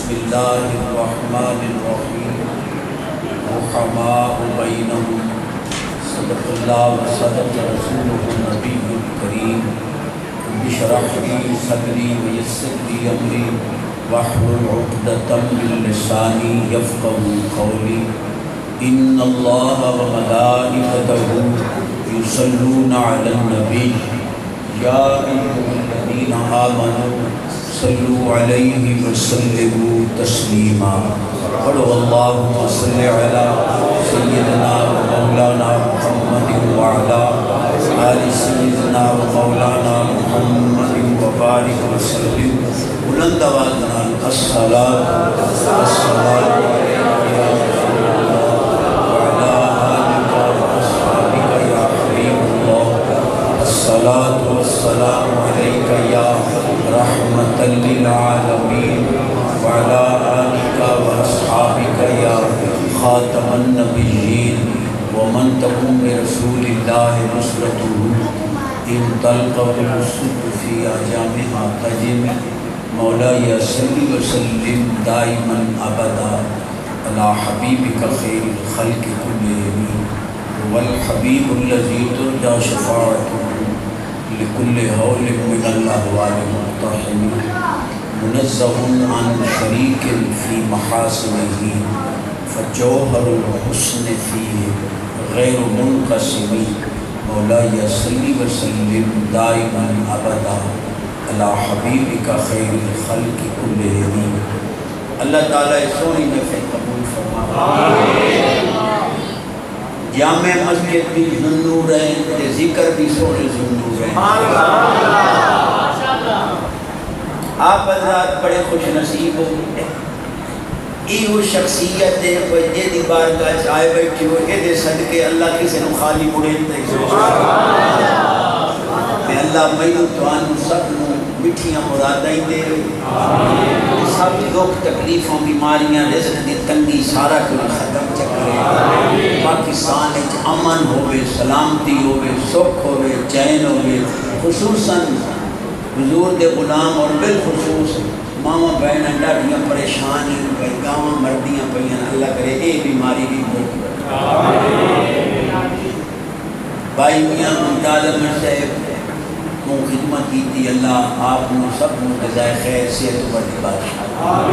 بسم اللہ الرحمن الرحیم رحماء بینہم صدق اللہ و صدق رسولہ النبی الکریم رب اشرح لی صدری ویسر لی امری واحلل عقدۃ من لسانی یفقهوا قولی ان اللہ و ملائکتہ یصلون علی النبی یا ایھا الذین آمنوا صلوا علیہ وسلموا تسلیما پڑھو اللہم صل علی سیدنا و مولانا محمد وعلی آل سیدنا و مولانا محمد وبارک وسلم بلند آواز نال الصلاۃ والسلام علیک یا رسول اللہ وعلی آلک واصحابک یا حبیب اللہ الصلاۃ والسلام علیک یا رحمۃ للعالمین وعلی آلک واصحابک یا خاتم النبیین ومن تقم برسول اللہ نصرتہ ان تلقوا الصدق فی اجامها تجم مولاي صل وسلم دائما ابدا على حبیبک خیر الخلق كلهم والحبیب الذی ترجى شفاعته لكل هول من الاهوال مقتحم منزه عن شریک فی محاسنه فجوہر الحسن فیہ غیر منقسم مولاي صل وسلم دائما ابدا علی حبیبک خیر الخلق كلهم اللہ تعالیٰ سونی نفع قبول فرما جامع مسجد بھی ذنور ہے ذکر بھی سونے ذنور ہے آپ حضرات بڑے خوش نصیب ہو ایو شخصیت ہے جے دی بارگاہ چائے بیٹھی ہو اے دے صدقے اللہ کسی نو خالی مڑے تے میں اللہ میو توانو سب نو مٹھیاں مراداں دے سب دکھ تکلیفوں بیماریاں رزق دی تنگی سارا کچھ ختم چکرے پاکستان وچ امن ہوے سلامتی ہوے سکھ ہوے چین ہوے خصوصاً حضور دے غلام اور بالخصوص ماما بہناں ڈاڈیاں پریشان ہیں گاواں مردیاں پئیاں اللہ کرے اے بیماری بھی مک بھائی میاں ممتاز احمد صاحب کو خدمت کی تھی اللہ آپ نے سب کو جزائے خیر صحت بڑی بادشاہ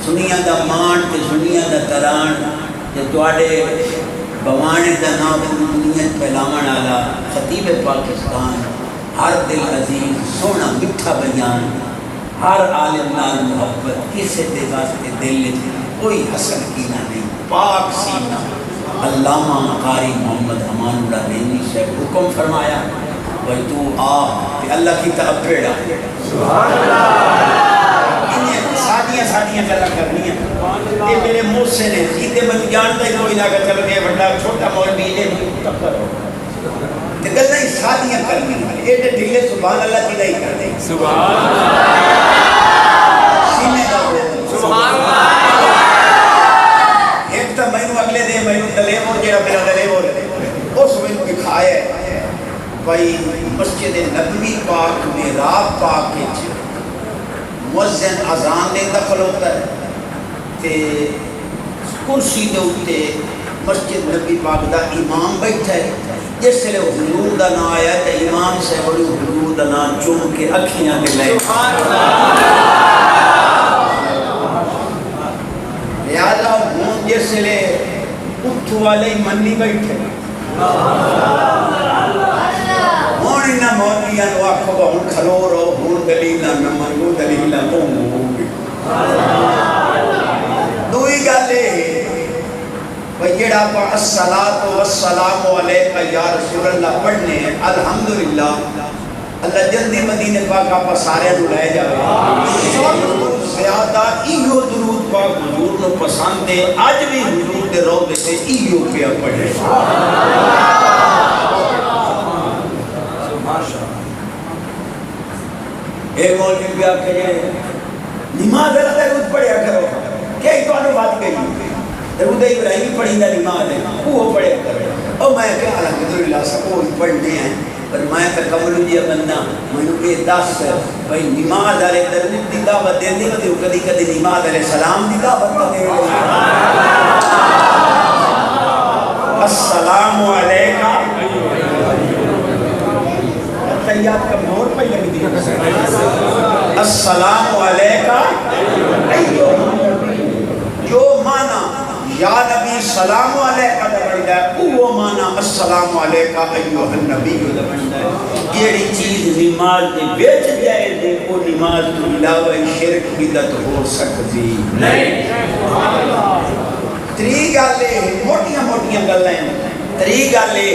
سنیا دا مان تے سنیا دا تران تے تواڈے بوانے دا نام دنیا پھیلاون والا خطیب پاکستان ہر دل عزیز سونا میٹھا بیان ہر عالم نال محبت کسے دے واسطے دل کوئی حسن کینا نہیں پاک سینہ علامہ قاری محمد امان اللہ نعیمی صاحب حکم فرمایا بھائی تو آ کہ اللہ کی طرف پیڑا سبحان اللہ انہیں سادیاں گلا کرنی ہیں یہ میرے منہ سے نے سیدھے میں جانتا ہی کوئی لگا چل گئے بڑا چھوٹا مولوی نے تکر ہو گلا ہی سادیاں کرنی ہیں ایڈے ڈھیلے سبحان اللہ کی نہیں کرتے سبحان اللہ سینے کا سبحان اللہ ایک تو میں اگلے دے میں دلیم ہو جڑا میرا دلیم ہو رہے اس میں دکھایا ہے بھائی مسجد نبوی پاک میں رات پاک کے مؤذن اذان دے دخل ہوتا ہے تے کرسی دے اوتے مسجد نبوی پاک دا امام بیٹھا ہے جس لئے حضور دا نام آیا تے امام سے بڑی حضور دا نام چون کے اکھیاں دے لائے لہذا ہوں جس لئے اٹھو والے منی بیٹھے ہون انہا مولیاں نو آکھو با ہون کھلو رو ہون دلیلہ نمانگو دلیلہ ہوگی دوئی گالے وجڑا پا الصلاة والسلام علیکہ یا رسول اللہ پڑھنے ہیں الحمدللہ اللہ جلدی مدینہ پاک آپ سارے نو لے جاوے سب زیادہ ایہو درود پاک حضور نو پسند ہے آج بھی حضور دے روضے سے ایہو پیا پڑھے ایک مولوی بھی آپ کہے نماز اللہ درود پڑھیا کرو کہ ایک تو آنو بات کہی درود ابراہیمی پڑھی دا نماز ہے وہ پڑھیا کرو اور میں کہ الحمدللہ سب وہ پڑھنے ہیں پر میں تکمل دیا بندہ میں یہ دس بھائی نماز والے تربیت کی دعوت دے دے تو کدی کدی نماز علیہ السلام کی دعوت دے السلام علیکہ تیات کا مور پہ لگ دیا السلام علیکہ جو مانا یا نبی سلام علیکہ دبڑتا ہے وہ مانا السلام علیکہ ایوہ النبی دبڑتا ہے یہ چیز نماز دے بیچ جائے دے وہ نماز تو علاوہ شرک بدعت ہو سکتی نہیں تری گالے موٹیاں موٹیاں گلیں تری گالے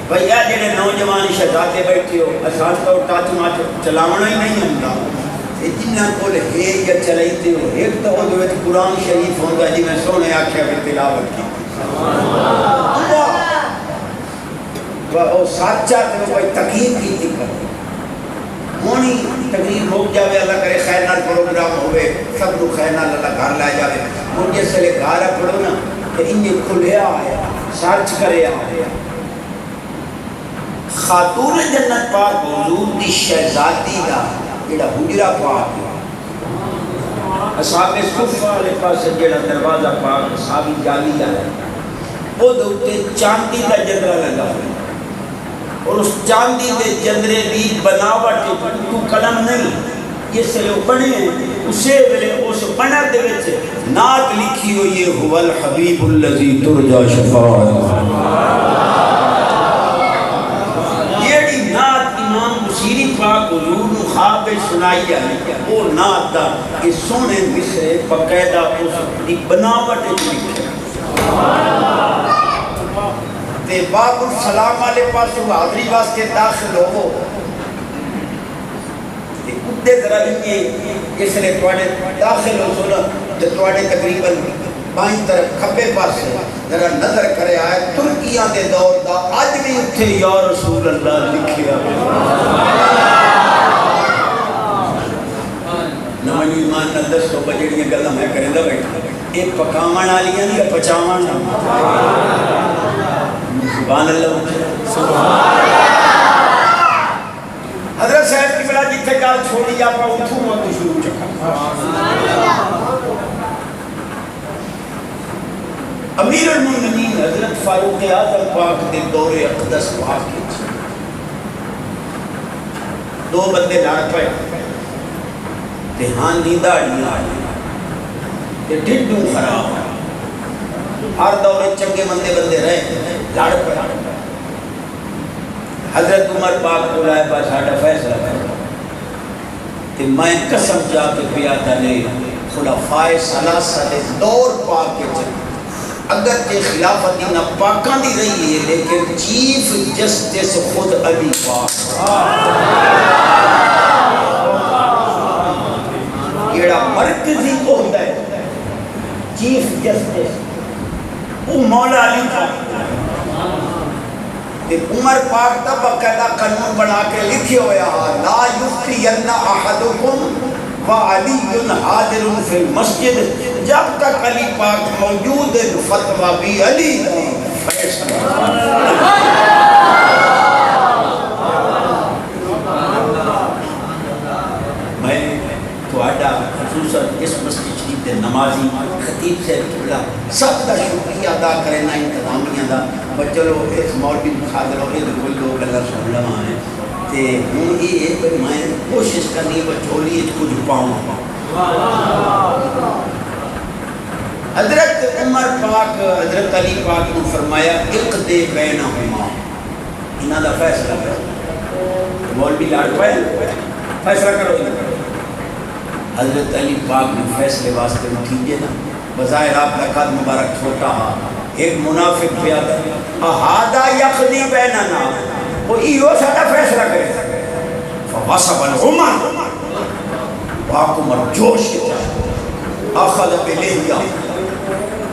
بھئیہ جنہیں نوجوان شہزادے بیٹھے ہو اسان تو ٹاچ ماچ چلاونا ہی نہیں ہوتا جنہاں کو ہے یا چلائیتے ہو ایک تو ہو جو قرآن شریف ہوگا جی میں سونے آکھیا پہ تلاوت کی وہ ساتچہ تو کوئی تقیب کی تھی کر ہونی تقریب ہو جاوے اللہ کرے خیر نال پروگرام ہوئے سب کو خیر نال اللہ گھر لائے جاوے مجھے سے لے گھارا پڑھو نا کہ انہیں کھلے آیا سارچ کرے آیا خاتون جنت پاک حضور دی شہزادی دا جڑا حجرہ پاک ہے اصحاب صفہ والے پاس جڑا دروازہ پاک صحابی جالی ہے وہ دوتے چاندی دا جندرہ لگا ہے اور اس چاندی دے جندرے بھی بناوٹ تو قلم نہیں یہ سے لوگ پڑھے ہیں اسے بلے اس پڑھر دے وچ نات لکھی ہو یہ هو الحبیب الذی ترجا شفاعت سیری پاک حضور نو خواب سنائی ہے وہ نات دا کہ سونے مصرے بقیدہ اس دی بناوٹ لکھے تے باب السلام علیہ پاس وہ حاضری واسطے داخل ہو تے کتے ذرا لکھے اس نے توڑے داخل ہو سنا تے توڑے تقریباً بائیں طرف کھبے پاس ذرا نظر کرے آئے ترکیاں دے دور دا آج بھی اتھے یا رسول اللہ لکھیا نوانی ایمان نہ دس تو بجڑیاں گلہ میں کریں دا بیٹھا ایک پکامان آلیاں یا پچامان سبحان اللہ حضرت صاحب کی بلا جتھے کال چھوڑی آپ اتھوں وقت شروع چکا امیر المومنین حضرت فاروق اعظم پاک دے دور اقدس پاک کی دو بندے لڑ پئے تے ہاں نیندہ اڑیاں تے ڈھڈوں خراب ہر دور چنگے بندے رہے لڑ پئے حضرت عمر پاک کو لائے پاس ساڈا فیصلہ کرو تے میں قسم جا کے پیا تھے خلفائے ثلاثہ دے دور پاک کے چلے اگر کہ خلافت نہ پاکاں دی رہی ہے لیکن چیف جسٹس خود علی پاک کیڑا مرکزی عہدہ ہے چیف جسٹس وہ مولا علی پاک عمر پاک دا باقاعدہ قانون بنا کے لکھے ہوا لا یفتین احدکم وعلی حاضر فی المسجد جب تک علی پاک موجود ہے فتوہ بھی علی میں توڑا خصوصاً اس مسجد شریف دے نمازی خطیب سے بڑا سب کا شکریہ ادا کرنا انتظامیہ دا بچلو اس مولوی خاطر ہوئے تو کوئی لوگ اللہ سن لما ہے تے ہوں یہ ہے کہ میں کوشش کرنی بچولی کچھ پاؤں حضرت عمر پاک حضرت علی پاک نے فرمایا اقدے بینہما انہاں دا فیصلہ کرو مولوی لڑ پائے فیصلہ کرو حضرت علی پاک نے فیصلے واسطے نتیجے نا بظاہر آپ کا قد مبارک چھوٹا ہا ایک منافق پہ آتا احادہ یقضی بیننا وہ ایو ساڑا فیصلہ کرے فواسب العمر واق عمر جوش کے چاہتا آخذ بلیہیا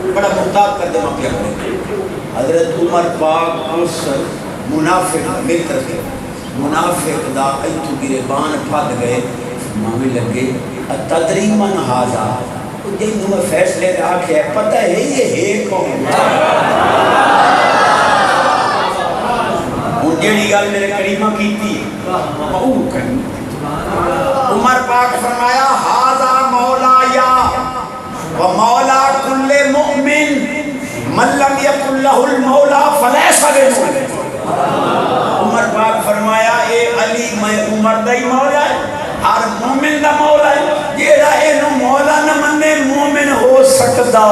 بڑا محتاط کر دے مقیہ کرے حضرت عمر پاک اس منافق ملتر کے منافق دا ایتو گریبان پھاد گئے مامی لگے تدری من حاضا جن میں فیصلے رکھے ہے پتہ ہے یہ ہے کون جیڑی گل میرے کریمہ کیتی وہ کرنی. عمر پاک فرمایا ہاذا مولایا و مولا کل مؤمن من لم یکن لہ المولا فلیس بمؤمن. عمر پاک فرمایا اے علی میں عمر دا ہی مولا ہے، ہر مومن دا مولا ہے. جیڑا اینو مولا نہ منے مومن ہو سکتا.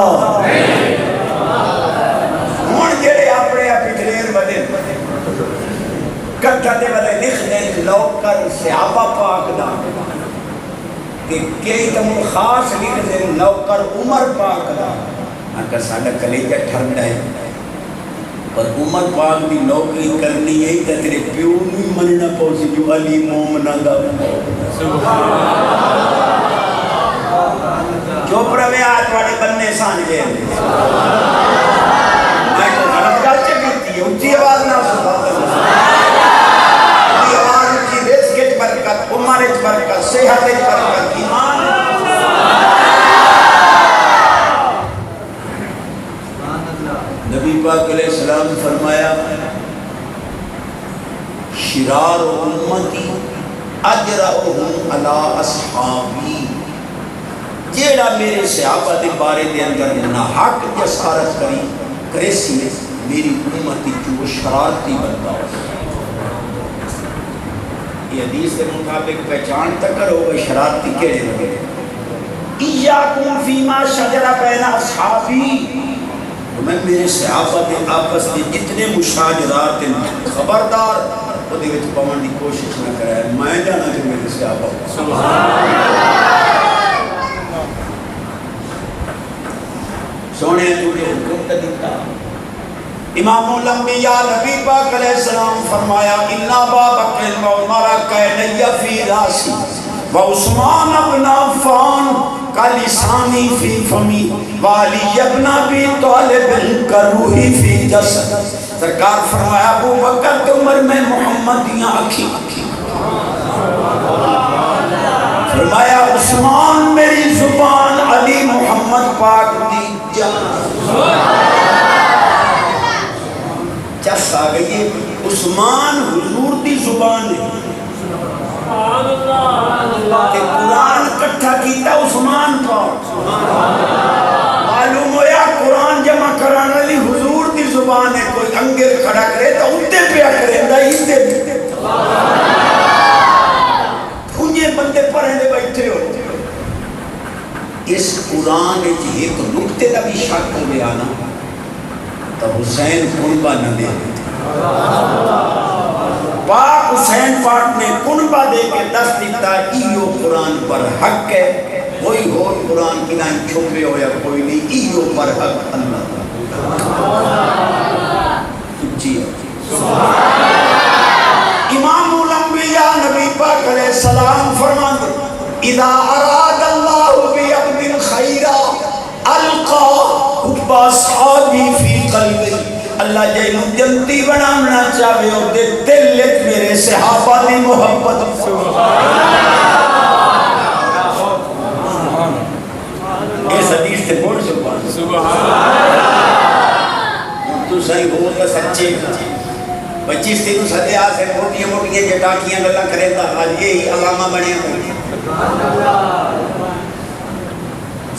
ہن جڑے اپنے پچھلیر بدے کٹھا دے بدے لکھ دیں لوکر صحابہ پاک دا کہ کئی تم خاص لکھ دیں لوکر عمر پاک دا. اگر ساڈا کلیجہ ٹھنڈا ہے پر عمر پاک دی نوکری کرنی ہے تے تیرے پیو نہیں مننا پوسی جو علی مومنہ دا. چوپ روے آج واڑے بننے سان جے میں کو غلط کر چکتی ہے. اونچی آواز نہ سبحان اللہ. آواز اونچی رزق وچ برکت، عمر وچ برکت، صحت وچ برکت، ایمان. نبی پاک علیہ السلام فرمایا شرار امتی اجرؤہم علی اصحابی. جیڑا میرے صحابہ دے بارے دے اندر ناحق جسارت کرے سی میری امتی جو شرارتی بنتا ہو. یہ حدیث کے مطابق پہچان تک کرو وہ شرارتی کیڑے لگے. ایاکم فیما شجر بین اصحابی. میں میرے صحابہ دے آپس میں جتنے مشاجرات ہیں خبردار وہ دے وچ پاون دی کوشش نہ کرے. میں جانا کہ میرے صحابہ سونے تجھے حکم کا دیتا. امام الانبیاء نبی پاک علیہ السلام فرمایا ان ابا بکر و عمر کان فی راسی و عثمان بن عفان کالسانی فی فمی والی ابن ابی طالب کروحی فی جسد. سرکار فرمایا ابو بکر عمر میں محمد دیاں آنکھیں. فرمایا عثمان میری زبان، علی محمد پاک دی جان. چس آ گئی عثمان حضور دی زبان ہے کہ قرآن کٹھا کیتا عثمان پاک. معلوم ہویا قرآن جمع کران والی حضور دی زبان ہے. کوئی انگل کھڑا کرے تو اتے پیا کرے دا ہی انجے بندے پڑھیں دے بیٹھے ہو. اس قرآن ایک نکتے دا بھی شک ہو گیا نا تو حسین کنبہ نہ دے پاک حسین پاک نے کنبہ دے کے دست دیتا ایو قرآن پر حق ہے. کوئی ہو قرآن کی نہ چھپے ہو یا کوئی نہیں، ایو پر حق اللہ. جی امام الانبیاء نبی پاک علیہ السلام فرماتے اذا اراد اللہ بعبد خیرا القا حب اصحابی فی قلبی. اللہ جائے جنتی بنانا چاہے ہو دے دل میرے صحابہ دی محبت. اس حدیث سے بول سبحان تو صحیح بہت سچے بچیس تین صدی آسے موٹیاں موٹیاں جٹاکیاں گلہ کرے تا آج یہی علامہ بنے ہوئے.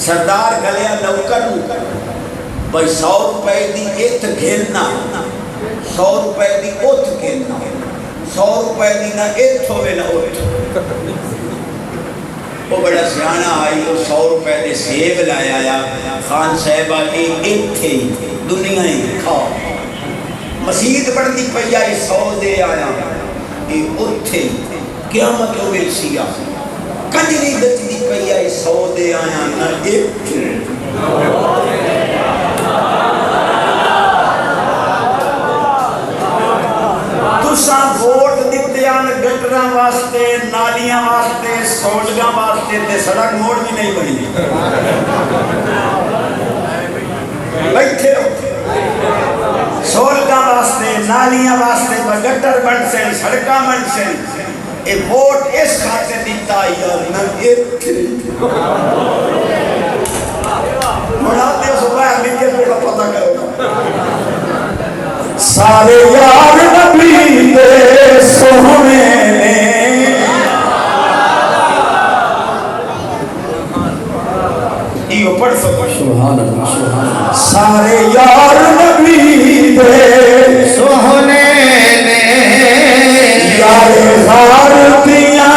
سردار گلیا نوکر بھائی 100 روپے دی ایت گھیرنا 100 روپے دی اوت گھیرنا 100 روپے دی نہ ایت ہوئے نہ اوت. وہ بڑا سیانہ آئی وہ 100 روپے دے سیب لایا یا خان صاحبہ ایت تھے دنیا ہی کھاؤ مسید بڑھتی پہیا 100 دے آیا یہ اوت تھے قیامت ہوئے سیا کنجری دچتی پہیا 100 دے آیا نہ ایت تھے. تساں ووٹ دیتے آن گٹراں واسطے، نالیاں واسطے، سوڑگاں واسطے تے سڑک موڑ بھی نہیں بنی. بیٹھے ہو سوڑگاں واسطے، نالیاں واسطے، گٹر بن سے، سڑکاں بن سے. اے ووٹ اس خاطر دیتا یا نہ ایک بڑھاتے ہو صبح لکھے پہ پتہ کرو. سارے یار نبی دے سونے نے ایو پڑھ سکو سبحان اللہ سبحان اللہ سارے یار نبی دے سونے نے یار غار دیاں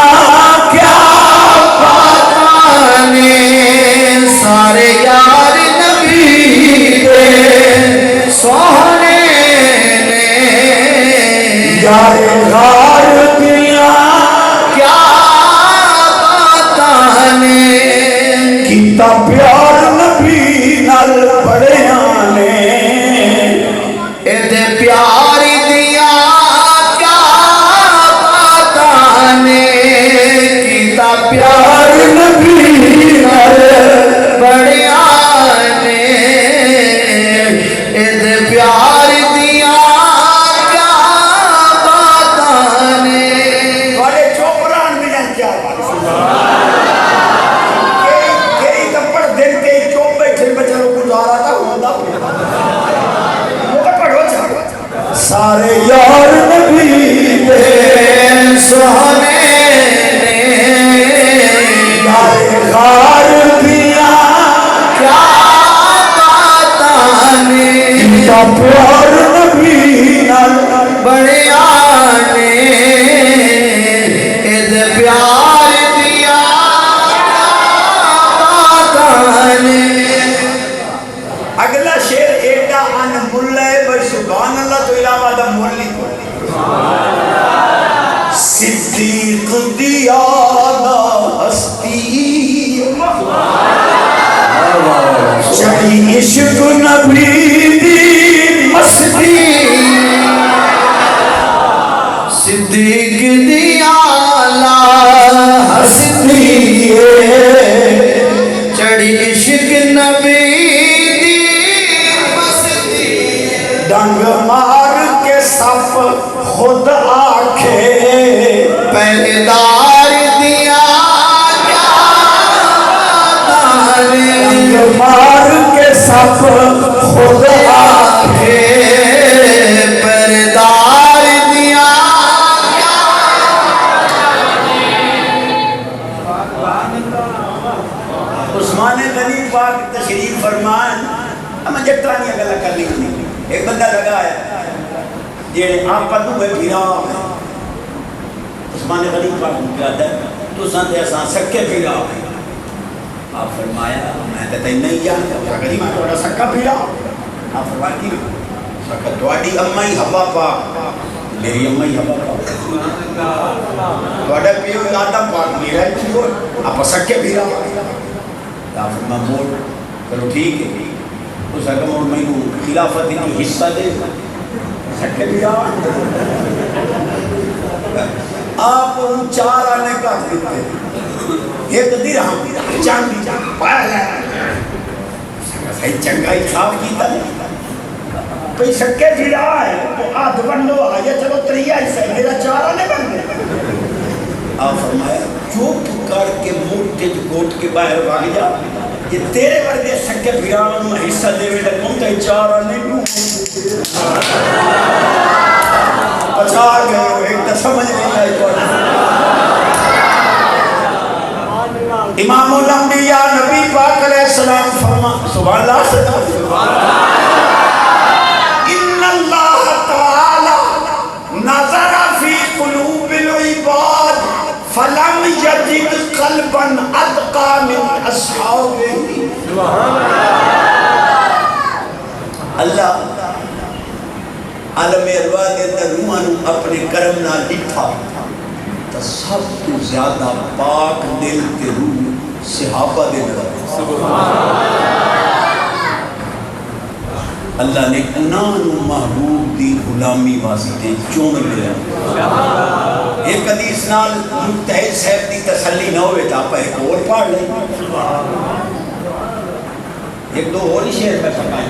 کیا باتاں نے سارے یار نبی دے سونے یار غار دیاں کیا باتاں نے کیتا پیار نبی نال بڑیاں نے ایدے پیار دیاں کیا باتاں نے کیتا پیار نبی نال بڑیاں نے ایدے پیار دیاں سارے یار نبی دے سونے نے یار غار دیاں کیا باتاں نے کیتا پیار نبی نال بڑیاں نے ایدے پیار دیاں کیا باتاں نے اگلا شعر ایڈا ان ملے بھائی سبحان اللہ تو علاوہ دا مولی صدیق دیانا ہستی چڑی عشق نبی دی مستی صدیق دیانا ہستی چڑی عشق نبی ڈنگ مار کے سپ خود آکھے پہلے دار دیا کیا تانے ڈنگ مار کے سپ خود آکھے پہلے دار دیا کیا عثمان غنی پاک تشریف فرمان ہمیں جترانی اگلا کرنی نہیں ایک بندہ لگا ہے جیڑے آپ پر دوئے بھیرا ہے عثمان غنی پاک کہتا ہے تو سانتے اساں سکے بھیرا ہے آپ فرمایا میں تے نہیں جانتا عثمان غنی میں توڑا سکا بھیرا آپ فرمایا کی سکا توڑی امائی حوا پاک میری امائی حوا پاک توڑا پیو آدم پاک میرا ہے آپ سکے بھیرا آپ فرمایا موڑ کرو ٹھیک ہے اس اگم اور میں خلافت کی حصہ دے سکے بھی آپ ان چار آنے کا دیتے ایک درہم چاندی پہلا صحیح چنگائی خواب کیتا کوئی سکے بھی رہا ہے تو آدھ بندو آیا چلو تریہ حصہ میرا چار آنے بن گئے آپ فرمایا چوپ کر کے موٹے گوٹ کے باہر بھاگ جا یہ تیرے ورگے سکے بھیران میں حصہ دے ویڈا کون تے چارہ نہیں لوں پچار گئے ہو ایک تا سمجھ نہیں آئی تو امام الانبیاء نبی پاک علیہ السلام فرما سبحان اللہ سبحان ان اللہ تعالی نظر فی قلوب العباد فلم یجد قلبا اتقا من اصحاب اللہ عالم ارواح کے اندر روحانو اپنے کرم نہ لکھا تو سب تو زیادہ پاک دل کے روح صحابہ دے نظر اللہ نے انہوں محبوب دی غلامی واسطے چون لیا ایک حدیث نال مجتہد صاحب دی تسلی نہ ہوئے تھا پہ ایک اور پاڑ لیں ایک دو اور ہی شہر میں پڑھائیں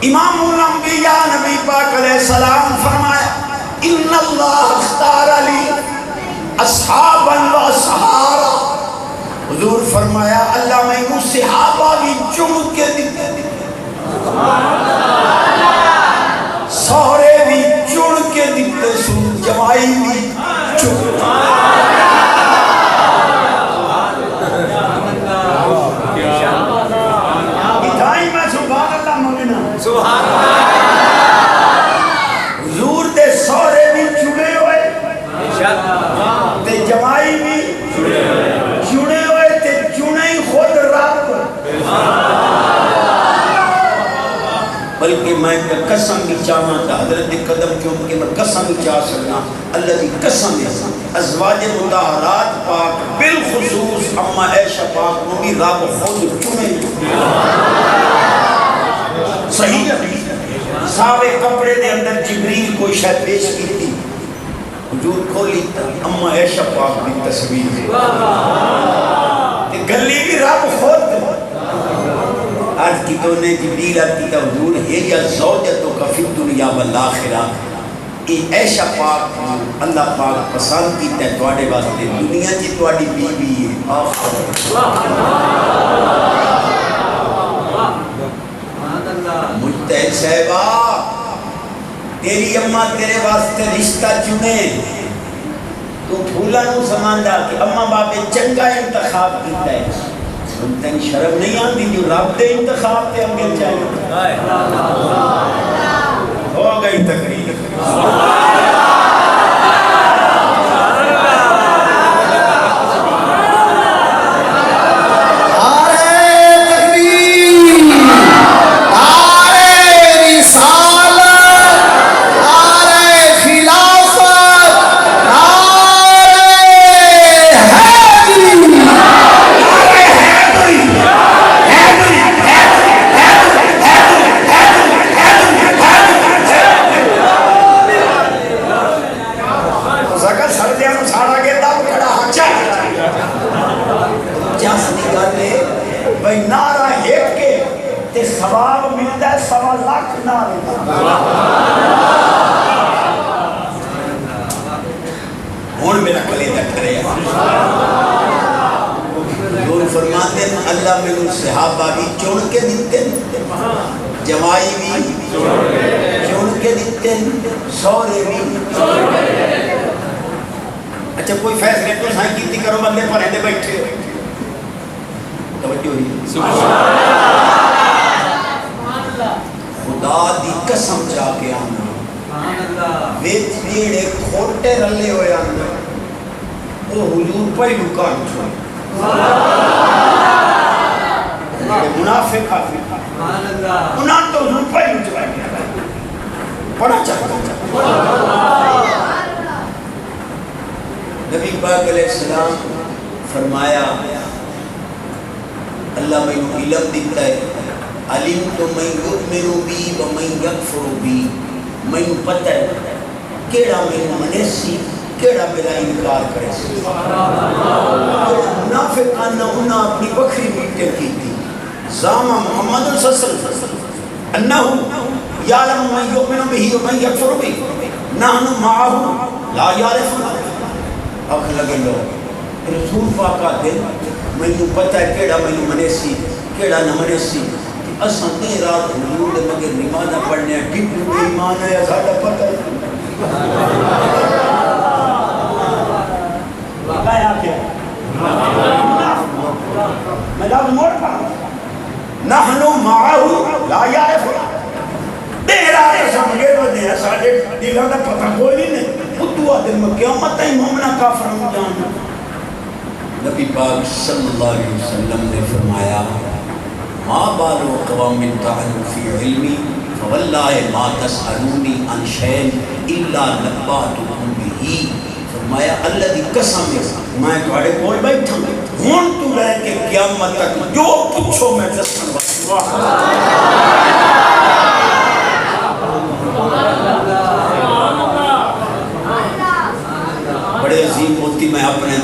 امام الانبیاء نبی پاک علیہ السلام فرمایا ان اللہ اختار علی اصحابا و اصحارا حضور فرمایا اللہ میں کو صحابہ بھی چم کے دیتے سہرے بھی چن کے دیتے سن جمائی بھی چن اتائی میں سبحان اللہ مگنا حضور دے سہرے بھی چنے ہوئے تے جمائی بھی چنے ہوئے تے چنے ہی خود رب بلکہ میں قسم بھی چاہاں تھا حضرت قدم کیوں کہ میں قسم بھی چاہ سکنا اللہ کی قسم ہے ازواج مطہرات پاک بالخصوص اما عائشہ پاک کو بھی رب خود چنے صحیح ہے صحابہ کپڑے دے اندر جبریل کو شاید پیش کی تھی حضور کھولی اما عائشہ پاک کی تصویر ہے گلی بھی رب خود آج کی تو نے جبریل آتی تھا حضور ہے یا زوجتوں کا فی الدنیا والآخرہ یہ عائشہ پاک اللہ پاک پسند کیتا ہے تواڈے واسطے دنیا جی تواڈی بی بی ہے مجتہد صاحبہ تیری اماں تیرے واسطے رشتہ چنے تو پھولا نو سماندہ کہ اماں باپے چنگا انتخاب کیتا ہے تین شرم نہیں آندی جو رب دے انتخاب تے انگل چاہیے ہو گئی تقریر اللہ میں صحابہ بھی چون کے دیتے جمائی بھی چون کے دیتے سورے بھی اچھا کوئی فیصلے تو سائیں کیتی کرو بندے پر ہندے بیٹھے توجہ ہوئی خدا دی قسم چاہ کے آنا ویچ بیڑے کھوٹے رلے ہوئے آنا وہ حضور پہ ہی رکان چھوڑ منافق کافر انہاں تو حضور پہ ہی رکان پڑھا چاہتا نبی پاک علیہ السلام فرمایا اللہ میں علم دیتا ہے علم تو میں یؤمن بی و میں یکفر بی میں پتہ ہے کیڑا میں منیسی کیڑا میرا انکار کرے منافق آنا انہاں اپنی بکری میٹر کی تھی زامہ محمد صلی اللہ علیہ وسلم انہو یعلم من یؤمن بی و من یکفر بی نحن معاہو لا یعرفنا آنکھ لگے لو رسول پاکا دل میں نے پتہ ہے کیڑا میں نے منیسی کیڑا نہ منیسی اساں دیر رات حضور دے مگر نمازہ پڑھنے ہیں ٹھیک ایمان ہے ساڈا پتہ ہے میں آکے میں لازم موڑ پڑھا نحنو معاہو لا یعرفنا دیر آئے سمجھے بدے ہیں ساڑھے دلوں کا پتہ کوئی نہیں خودو آدم میں قیامت ہی مومنہ کافر ہوں جانا نبی پاک صلی اللہ علیہ وسلم نے فرمایا ما بالو قوام تعلو فی علمی فواللہ ما تسألونی عن شین الا نباتکم بہی فرمایا اللہ دی قسم ہے میں تھوڑے کول بیٹھا ہوں تو رہ کے قیامت تک جو پوچھو میں دسن بڑے عظیم موتی میں اپنے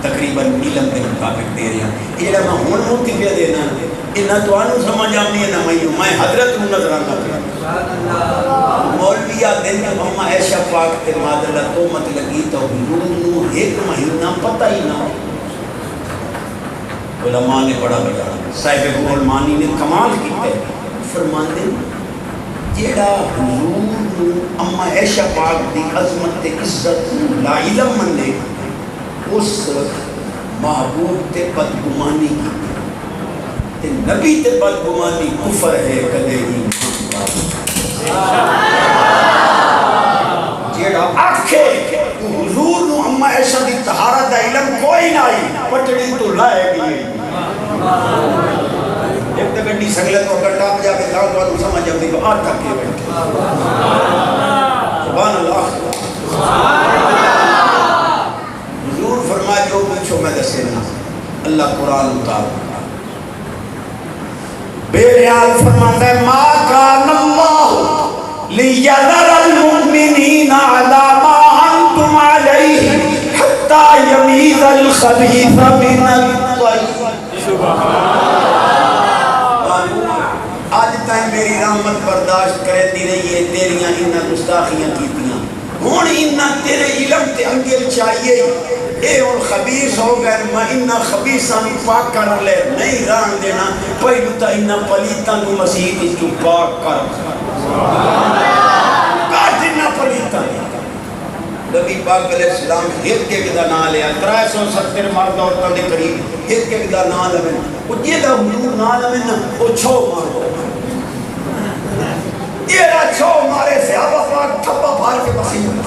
تقریباً علم کے مطابق دے رہا ہوں یہ جڑا میں ہون موتی پہ دینا یہ نہ تو آنو سمجھ آمنی ہے نہ میں حضرت ہوں نظرانہ پہ مولوی آدھے کہ اما عائشہ پاک تے مادلہ تو مت لگی تو حضور نو ایک مہینہ پتہ ہی نہ علماء نے بڑا بجانا صاحب علمانی نے کمال کیتے فرماندے جیڑا حضور نو اما عائشہ پاک دی عظمت تے عزت لا علم مندے اس محبوب تے بدگمانی کی تے نبی تے بدگمانی کفر ہے کدے ہی جیڑا آکھے حضور نو اما عائشہ دی طہارت دا علم کوئی نہ آئی پٹڑی تو لائے گئی ایک تو گھنٹی سگلت کو اگر ٹاپ جا کے داؤ تو سمجھ جب دیکھو آٹھ تک کے بیٹھے سبحان اللہ حضور فرمائے جو پوچھو میں دسے نا اللہ قرآن اتار بے ریال فرماتا ہے ما کان اللہ لیذر المؤمنین علی ما انتم علیہ حتی یمیز الخبیث من الطیب آج تائیں میری رحمت برداشت کرے دی رہی ہے تیریاں انہاں گستاخیاں کیتیاں ہون انہاں تیرے علم تے انگل چاہیے اے اور خبیث ہو گئے میں انہاں خبیثاں نو پاک کر لے نہیں ران دینا پہلو تا انہاں پلیتاں نو مسیح تو پاک کر کاٹ انہاں پلیتاں نبی پاک علیہ السلام ایک کے گدا نہ لیا 370 مرد عورتوں دے قریب ایک کے گدا نہ لویں او جیڑا حضور نہ لویں او چھو مارو جیڑا چھو مارے صحابہ پاک تھپا بھار کے مسیح میں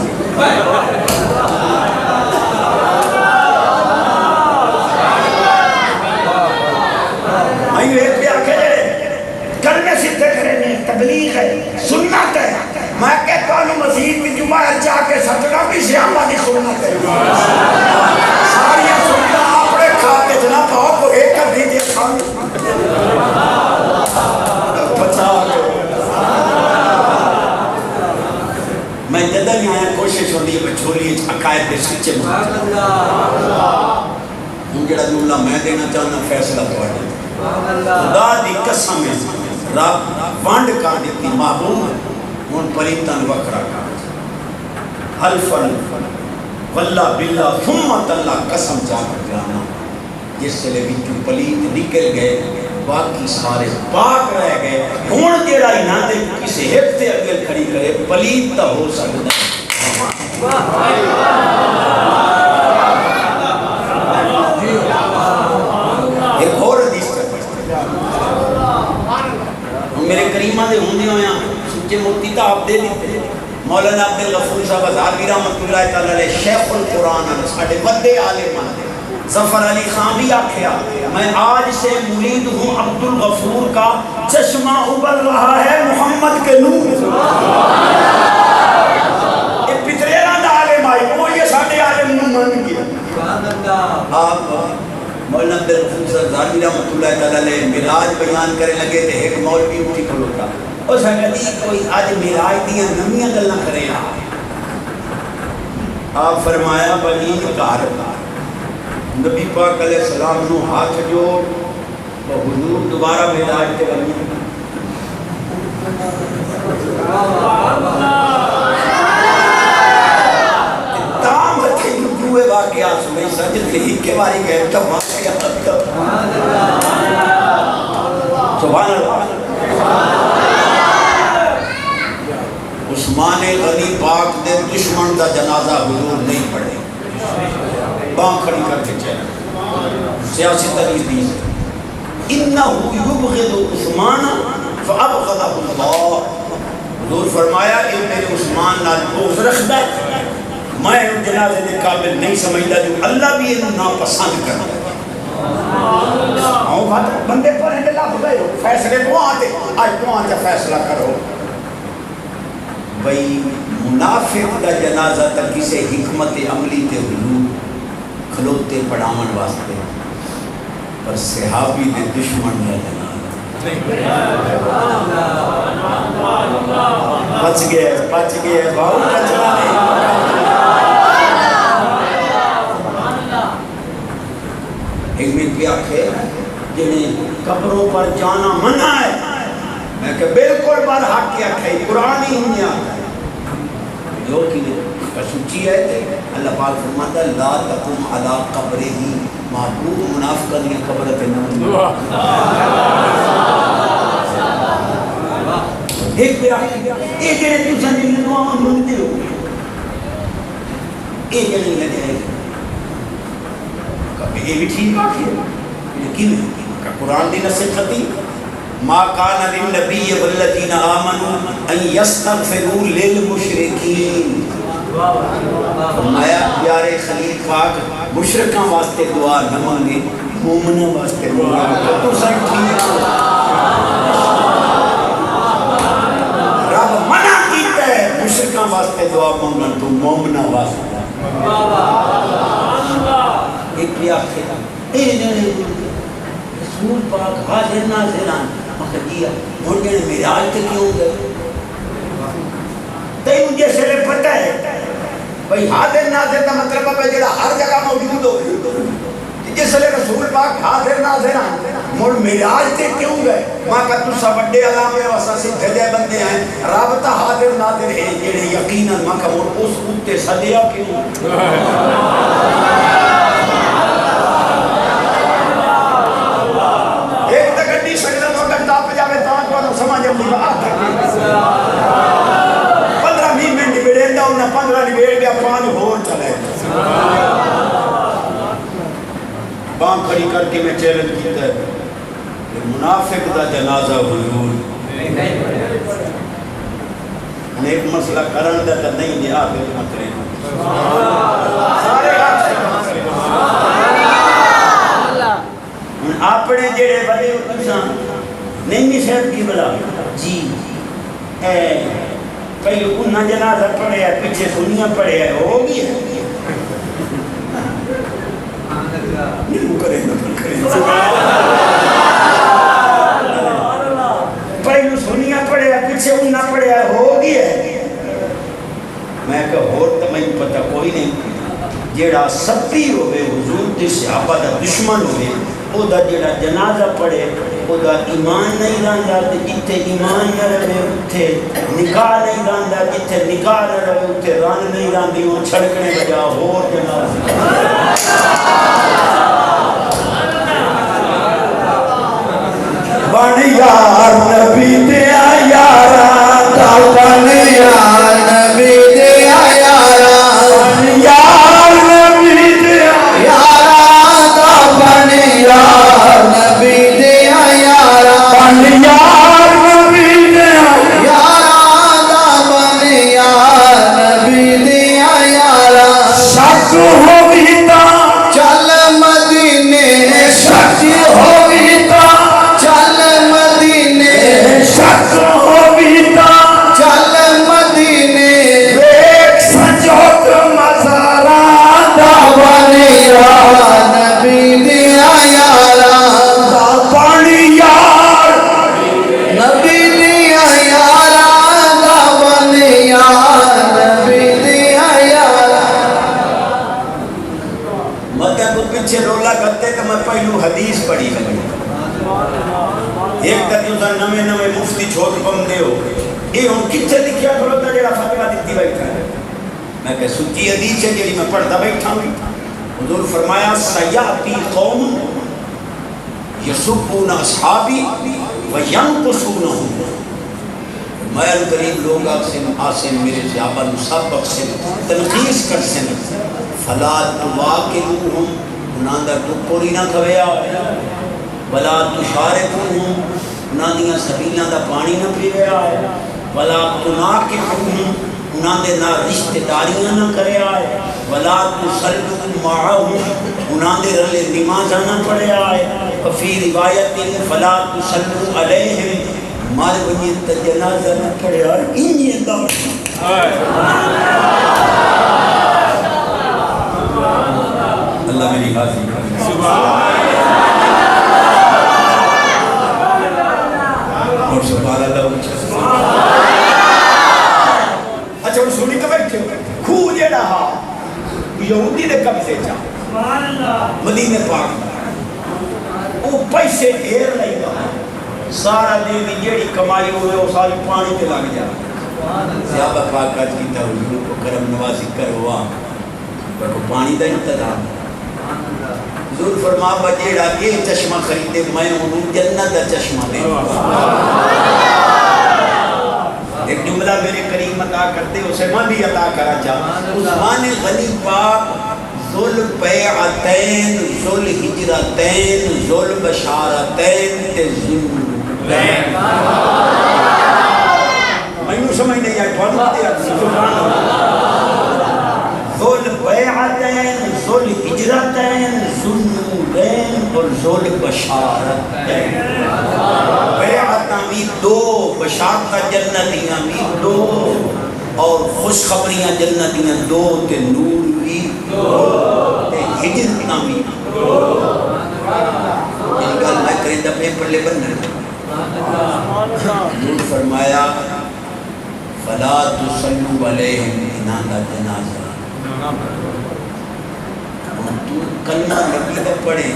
ایک بھی آکھے کرنے سیدھے کرنے تبلیغ ہے سنت ہے میں کہتا ہوں مسیح کی جمعہ جا کے سٹنا بھی صحابہ کی سنت ہے ساری سنت آپ نے کھا کے جناب پاؤ کو ایک کر دیجئے خان بچا میں جدہ نہیں آیا کوشش ہو رہی ہے میں چھوڑی عقائد کے سچے ہوں جڑا جملہ میں دینا چاہنا فیصلہ پڑھا خدا دی قسم ہے رب وانڈ کر دیتی محبوب ان پلیتاں وکرا کر حلفن واللہ باللہ ثمت اللہ قسم جا کر جانا جس سے لے بچوں پلیت نکل گئے باقی سارے پاک رہ گئے ہون جیڑا ہی نہ دے کسی حق تے اگل کھڑی کرے پلیت تا ہو سکتا ایک اور حدیث کا میرے کریمہ دے ہوندے ہویا سچے موتی تا آپ دے دیتے مولانا عبدالغفور صاحب ہزاروی رحمت اللہ تعالیٰ علیہ شیخ القرآن ساڑھے بدے عالمان ظفر علی خان بھی آکھیا میں آج سے مرید ہوں عبدالغفور کا چشمہ ابل رہا ہے محمد کے نور یہ پتریرہ دا عالم آئی وہ یہ ساڑھے عالم من گیا آپ مولانا عبدالغفور صاحب ہزاروی رحمت اللہ تعالیٰ علیہ معراج بیان کرے لگے تھے ایک مولوی اٹھی کھلوتا اور سکتی کوئی آج معراج دیاں نمیاں گلنا کرے آپ فرمایا بنی کار نبی پاک علیہ السلام نو ہاتھ جوڑ تو حضور دوبارہ معراج تے بنی تام ہتھے دوئے واقعات سنیں سجد ہی کے باری گئے تب واقعات تب سبحان اللہ عثمان غنی پاک دے دشمن دا جنازہ حضور نہیں پڑھے بام کھڑی کر کے چاہے سیاسی تقریب دی انہو یبغض عثمان فابغضہ اللہ حضور فرمایا کہ میرے عثمان نال بغض رکھتا ہے میں ان جنازے دے قابل نہیں سمجھتا جو اللہ بھی انہوں ناپسند کرتا ہے بندے پر ہیں لفظ گئے ہو فیصلے کو آتے آج کو آتے فیصلہ کرو بھئی منافق کا جنازہ تک کسے حکمت عملی تے حضور کھلوتے پڑھامن واسطے پر صحابی دے دشمن کا جنازہ بچ گئے بہت بچنا نہیں ایک منٹ بھی آکھے جنہیں قبروں پر جانا منع ہے میں کہ بالکل بار حق کیا کھائی قرآن ہی ہوں یا جو کی سچی ہے اللہ پاک فرماتا ہے لا تقم علی قبرہ محبوب منافقہ دیا قبر پہ نہ ایک پہ یہ جڑے تساں دی دعا منگدے ہو یہ جڑے لگے کہ یہ بھی ٹھیک بات ہے لیکن قرآن دی نصیحت ما کان للنبی والذین آمنوا ان یستغفروا للمشرکین فرمایا پیارے خلیل پاک مشرکاں واسطے دعا نہ مانگے مومنوں واسطے دعا تو سب ٹھیک رب منع کیتا ہے مشرکاں واسطے دعا مانگن تو مومنوں واسطے ایک بھی آخر رسول پاک حاضر ناظران مخدیہ مجھے میراج تے کیوں گئے تیوں مجھے سرے پتہ ہے بھئی حاضر ناظر کا مطلب ہے جڑا ہر جگہ موجود ہو جس لئے رسول پاک حاضر ناظران مڑ میراج تے کیوں گئے ماں کا تُسا بڑے علامے واسا سے بھیجے بندے ہیں رابطہ حاضر ناظر ہے جڑے یقیناً ماں کا مڑ اس اُتے صدیہ کیوں ایک تک نہیں سکتا تو اگر تاپ جاوے تاں کو انہوں سمجھے مجھے آتا 15 منٹ نبیڑے دا انہیں 15 نبیڑ گیا 5 ہور چلے بام کھڑی کر کے میں چیلنج کیتا ہے منافق دا جنازہ حضور ایک مسئلہ کرن دا تا نہیں دیا پھر مطرے سارے اپنے جڑے بڑے انسان نہیں صاحب کی بلا جی پہلے انہاں جنازہ پڑھے ہے پیچھے دنیا پڑھے ہے ہو گیا نہیں کرے پہلے سنیا پڑھے ہے پیچھے انہاں پڑھے ہے ہو گیا میں کہا اور تو میں پتہ کوئی نہیں جیڑا سبی ہوئے حضور دی صحابہ دا دشمن ہوئے او دا جڑا جنازہ پڑھے او دا ایمان نہیں رہندا تے جتھے ایمان نہ رہے اتھے نکاح نہیں رہندا جتھے نکاح نہ رہے اتھے رن نہیں رہندی او چھڑکنے بجا ہور جنازہ بن یار نبی دیا یارا بن یار نبی دیا یارا بن یار نبی دیا یارا بن یار نبی دیا یارا بن یار نبی دیا یارا بن یار نبی دیا یارا شک ہوئی تا چل مدینے شک ہوئی تا چل مدینے شک ہوئی تا چل مدینے ایک سجود مزاران دا بن یار نبی دیا یارا دا بن یار نبی دیا یارا دا بن یار نبی دیا یارا مدد کو پیچھے رولا کرتے کہ میں پہلو حدیث پڑھی لگی ایک تک یوں نمے نمے مفتی چھوٹ پم دے ہو یہ ہم کچھے لکھیا کرو تا جڑا فتوہ دیتی بیٹھا ہے میں کہ سچی حدیث ہے جڑی میں پڑھتا بیٹھا ہوں حضور فرمایا سیاتی قوم یسبون اصحابی وینقصونہم میں قریب لوگ آسن میرے صحابہ سبق سے تنقیص کر سن فلا تواکلوہم انہاں دا ٹکوری نہ کھویا ولا تشارکوہم انہاں دیاں سبیلاں دا پانی نہ پیویا ولا تناکحوہم انہاں دے نہ رشتہ داریاں نہ کریا ولا تصلوا معہم انہاں دے رلے نمازاں نہ پڑھیا وفی روایت فلا تصلوا علیہم مار ونیت جنازہ نہ پڑھیا انہی اللہ اللہ میری حاضر اور سبحان اللہ اچھا وہ سنی تو بیٹھے کھو جڑا ہا یہودی دے قبضے چا مدینہ پاک وہ پیسے ڈھیر لئی گا سارا دن جیڑی کمائی ہوئے وہ ساری پانی پہ لگ جا صحابہ پاک کہت کی تھا حضور کو کرم نوازی کروا پر وہ پانی دا انتظام حضور فرما بجیڑا یہ چشمہ خریدے میں انہوں جنت دا چشمہ دے جملہ میرے کریم عطا کرتے اسے میں بھی عطا کرا چاہا. عثمان غنی پاک ذل بیعتین ذل ہجرتین ذل بشارتین تے ذل بین. میں نو سمجھ نہیں آئی تھوڑا دیا سبحان اللہ. ذل بیعتین ذل ہجرتین ذل بین اور ذل بشارتین. بیعتاں بھی دو، بشارتاں جنتیاں بھی دو، اور خوشخبریاں جنتیاں دو، تے نور بھی دو، تے ہجرتاں بھی دو. یہ گل میں کریں دا پیپر لے بننے حضور فرمایا فلا تصلوا علیہم انہاں دا جنازہ. تو کلمہ نبی دا پڑھے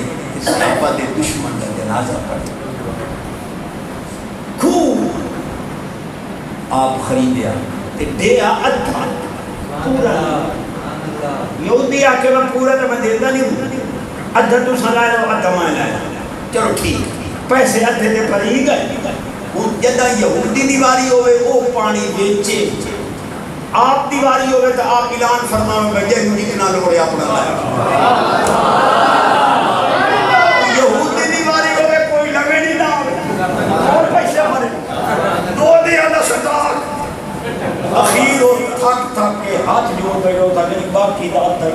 صحابہ دے دشمن دا جنازہ پڑھے. خوب آپ خریدیا دیا ادھا پورا. یہودی آ کے میں پورا تو میں دیتا نہیں ہوں. ادھا تو سنا لو ادھا میں لایا. چلو ٹھیک پیسے ادھے دے پر ہی گئے. جدہ یہودی دیواری ہوئے وہ پانی بیچے، آپ دیواری ہوئے تو آپ اعلان فرماؤں گے یہ یہودی کنا لوڑے اپنا لایا. یہودی دیواری ہوئے کوئی لگے نہیں نہ ہوئے اور پیسے مرے دو دیا دا صداق. اخیر اور تھک تھک کے ہاتھ جوڑ گئے ہوتا لیکن باقی داد تک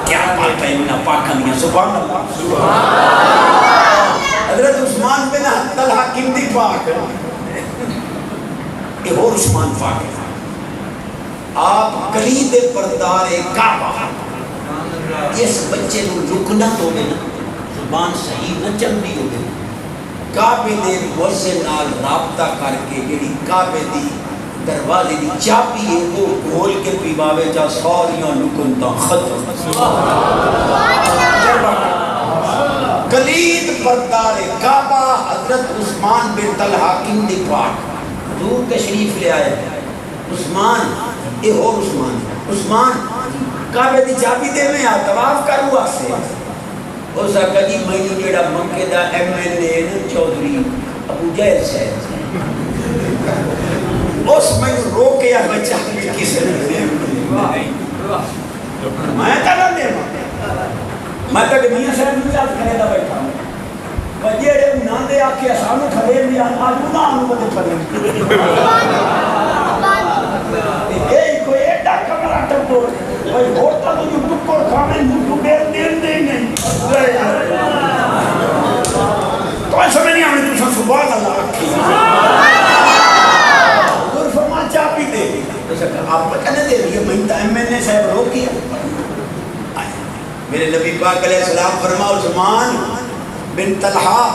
کیا پاک ہے انہا پاکانیاں. سبحان اللہ. حضرت عثمان بن طلحہ کندی پاک ایک اور عثمان پاک ہے. آپ کلید پردار کعبہ اس بچے نو رکنا تو نا زبان صحیح نہ چلدی ہوگی. کعبے دے موزن نال رابطہ کر کے جڑی کعبے دی دروازے دی چابی ہے وہ کھول کے پیواوے جا ساریاں لکن تا ختم. کلید پردار کعبہ حضرت عثمان بن طلحہ کندی پاک دور تشریف لے آئے. عثمان اے اور عثمان کعبے دی چابی دے میں طواف کروا سے اس کدی مینوں جڑا مکے دا ایم ایل اے چودھری ابو جہل صاحب اس میں روکے یا بچہ بھی کسی نے میں تا دے میں تا کہ میاں صاحب نہیں یاد کرے دا بیٹھا ہوں بجے نہ دے آکے سانو کھڑے بھی آج نہ انو بدے پڑے اے کوئی ایڈا کمرہ ٹپو بھائی ہوتا تو جو ٹکر کھانے تو دیر دے نہیں تو ایسا میں نہیں آنے تو سبحان اللہ رکھی حضور فرما چاپی دے آپ پتہ دے رہی ہے مہینہ ایم این اے صاحب رو کیا. میرے نبی پاک علیہ السلام فرما عثمان بن طلحہ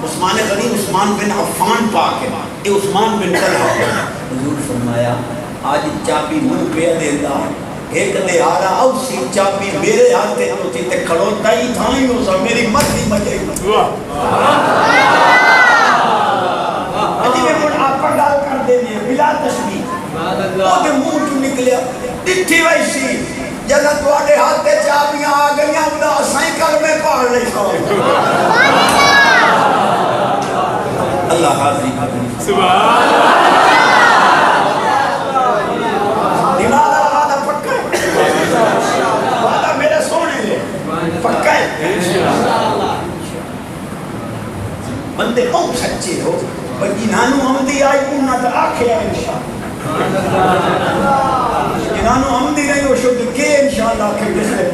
عثمان غنی عثمان بن عفان پاک ہے یہ عثمان بن طلحہ. حضور فرمایا آج چابی من پہ دیتا ایک دے آ رہا اسی چابی میرے ہاتھ تو تھی تے کھڑوتا ہی تھا ہی ہو سا میری مرضی مجھے عجیب ہے آپ پر ڈال کر دینے بلا تشبیح وہ دے منہ تو نکلیا ڈٹھی ویسی جنہ تو آنے ہاتھ تے چابیاں آ گئیاں ادا سائیں کر میں پاڑ لے اللہ حاضری سبحان پکا ہے بندے بہت سچے ہو بھئی جنہانو عمدی آئی انہاں تا آکھے آئے انشاءاللہ جنہانو عمدی نہیں ہو شد کے انشاءاللہ آکھے جس لئے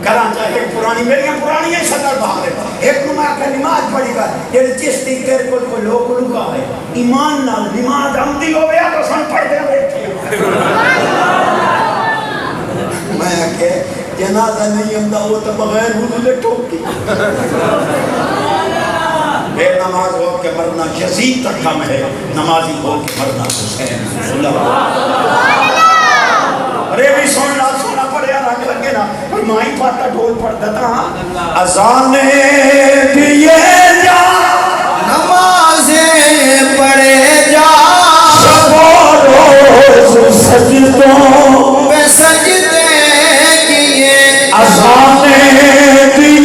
کران چاہے پرانی میریاں پرانی ہیں شکر بہار ہے ایک نمہ کا نماز پڑھی گا یہ چستی تیر کو لوگ لگا ہے ایمان نال نماز عمدی ہو گیا تو سن پڑھ دے بیٹھے میں کہ جنازہ نہیں عمدہ ہو تو بغیر وضو لے ٹھوکی بے نماز ہو کے مرنا یزید تک کم ہے نمازی ہو کے مرنا حسین ارے بھی سونا پڑے رنگ لگے نا پر مائی پاتا ڈھول پڑتا تھا اذانیں دیے جا نمازیں پڑھے جا شب و روز سجدوں میں سجدے کیے اذانیں دیے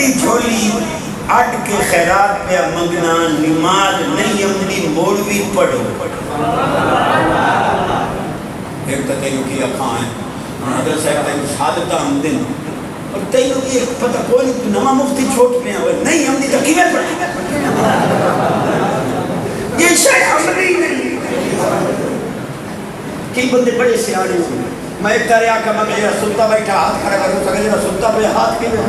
بڑی جھولی اڈ کے خیرات پہ منگنا، نماز نہیں امنی مولوی پڑھو. ایک تو تینوں کی اکھاں ہیں حضرت صاحب تینوں سعادتہ ہم دن اور تینوں کی ایک پتہ کوئی نہیں تو نواں مفتی چھوٹ پہ ہیں نہیں امنی تو کیویں پڑھے یہ شاید عملی نہیں. کئی بندے بڑے سیانے ہوئے میں ایک طرح آکا میں جیرا سلطہ بیٹھا ہاتھ کھڑا کروں سکا جیرا سلطہ پہ ہاتھ کی میں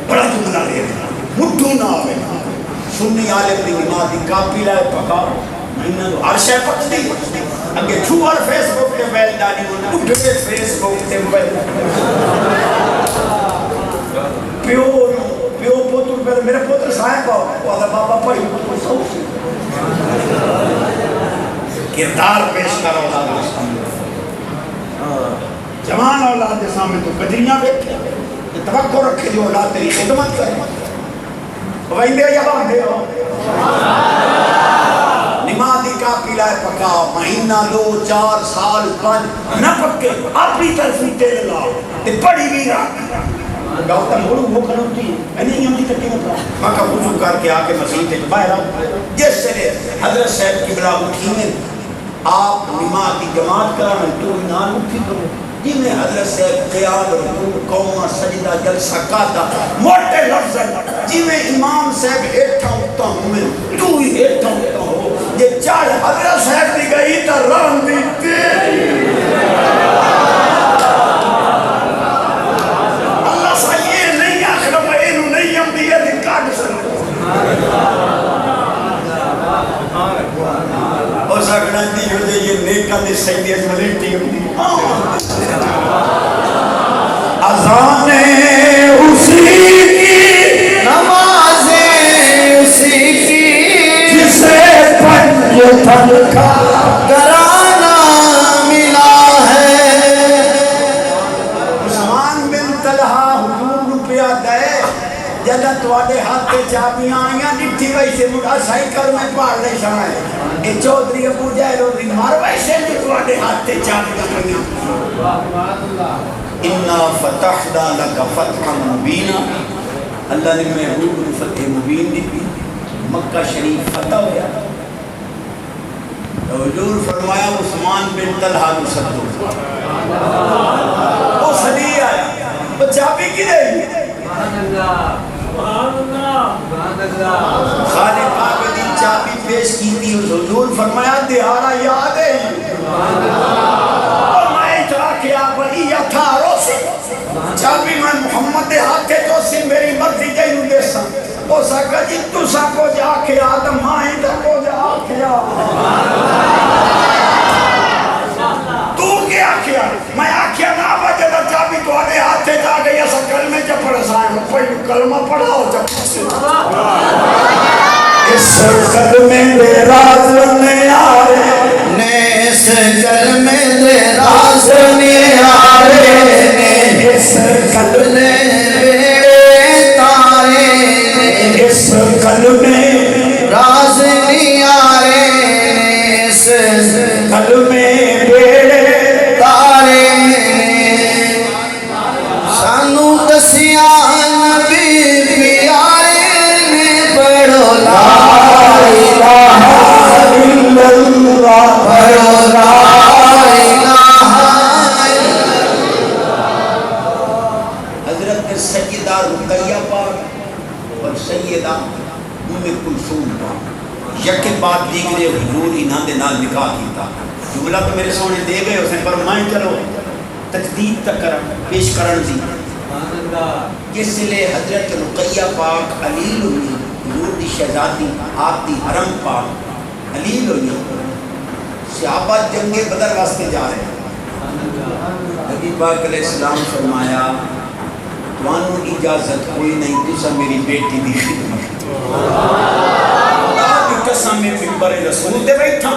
بڑا جملہ لے رہا مٹھو نہ آوے سنی عالم دی نماز دی کاپی لائے پکا مہینہ تو ہر شے پک دی اگے چھوار فیس بک تے بیل دانی اٹھے فیس بک تے بیل پیو پوتر پہ میرے پوتر صاحب آؤ وہ آدھا بابا پڑھی کردار پیش کر اولاد کے سامنے جوان اولاد کے سامنے تو گجریاں بیٹھے توقع رکھے جو اولاد تیری خدمت کرے وہیندے یا باندھے ہو نمازی کافی لائے پکا مہینہ 2 4 سال 5 نہ پکے اپنی طرفی تیل لاؤ تے پڑھی بھی رکھ گاؤتا موڑو وہ کھلوتی ہے نہیں ہم دی تکی میں پڑھا مکہ وضو کر کے آکے مسیح تے باہر آؤ جس سے حضرت صاحب کی بلا اٹھی میں آپ نماز کی جماعت کرا میں تو نال اٹھی کرو جی میں حضرت صاحب قیام رکوع قومہ سجدہ جلسہ کاتا موٹے لفظ جی میں امام صاحب ہیٹھا ہوتا ہوں میں تو ہی ہیٹھا ہوتا ہو یہ چاڑ حضرت صاحب دی گئی تا رام دی تیری اللہ سا یہ نہیں آخر میں انہوں نہیں ہم دیا دی کاٹ سکتا اور سکڑا دی ہو جائے یہ نیکہ دی سیدی اجملیٹی ہوتی اذانیں اسی کی نمازیں اسی کی جسے پنج تھل کا گرانا ملا ہے. عثمان بن طلحہ حضور روپیہ دے جدہ تواڈے ہاتھ تے چابیاں آئیاں ڈٹھی ویسے مڑا سائیکل میں پاڑ لے شانے اے چودھری ابو جہل اور مار ویسے بھی تواڈے ہاتھ تے چابیاں آئیاں. اِنَّا فَتَحْنَا لَكَ فَتْحًا مُبِينًا اللہ نے محبوب کو فتح مبین دی بھی مکہ شریف فتح ہویا. حضور فرمایا عثمان بن طلحہ کو سدو وہ صدی آیا وہ چابی کی دے خالق آگے دی چابی پیش کی تھی حضور فرمایا دیارہ یاد ہے اور میں اترا کیا بلی یا تھا روسی چابی میں محمد دے ہاتھ کے تو سی میری مرضی جائنو دے سا وہ سکا جی تو سا کو جا کے آدم مائیں دا کو جا کے تو کیا کیا میں آکھیا نا بجے دا چابی تو آنے ہاتھ جا گئی ایسا کلمے جب پڑھ سائیں پہلو کلمہ پڑھاؤ جب سے اس کلمے دے راز نے آرے اس کلمے دے راز نے آرے اس کلمے دے تارے اس کلمے راز نے آرے اس کلمے نبی پیارے نے پڑھو لا الہ الا اللہ پڑھو لا الہ الا اللہ. حضرت سیدہ رقیہ پاک اور سیدہ ام کلثوم پاک یک بات دیگرے حضور انہاں دے نال نکاح کیتا. جملہ تو میرے سونے دے گئے اسے پر میں چلو تجدید تک پیش کرن دی جس لئے حضرت رقیہ پاک علیل ہوئی حضور دی شہزادی آپ دی حرم پاک علیل ہوئی صحابہ جنگ بدر واسطے جا رہے ہیں. نبی پاک علیہ السلام فرمایا توانو اجازت کوئی نہیں تسا میری بیٹی دی خدمت اللہ کی قسم میں ممبر رسول دے بیٹھا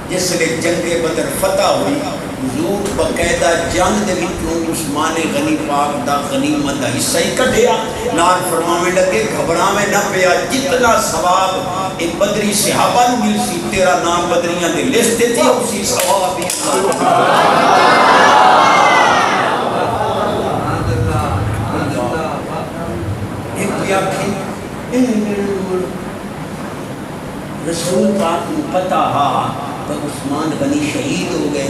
جس نے جنگ بدر فتح ہوئی حضور باقاعدہ جنگ دے وچوں عثمان غنی پاک دا غنیمت دا حصہ ہی کڈیا نال فرماویں لگے گھبراویں نہ پیا جتنا ثواب اے بدری صحابہ نوں مل سی تیرا نام بدریاں دے لسٹ تے تھی اسی ثواب بھی رسول پاک کو پتہ ہا کہ عثمان غنی شہید ہو گئے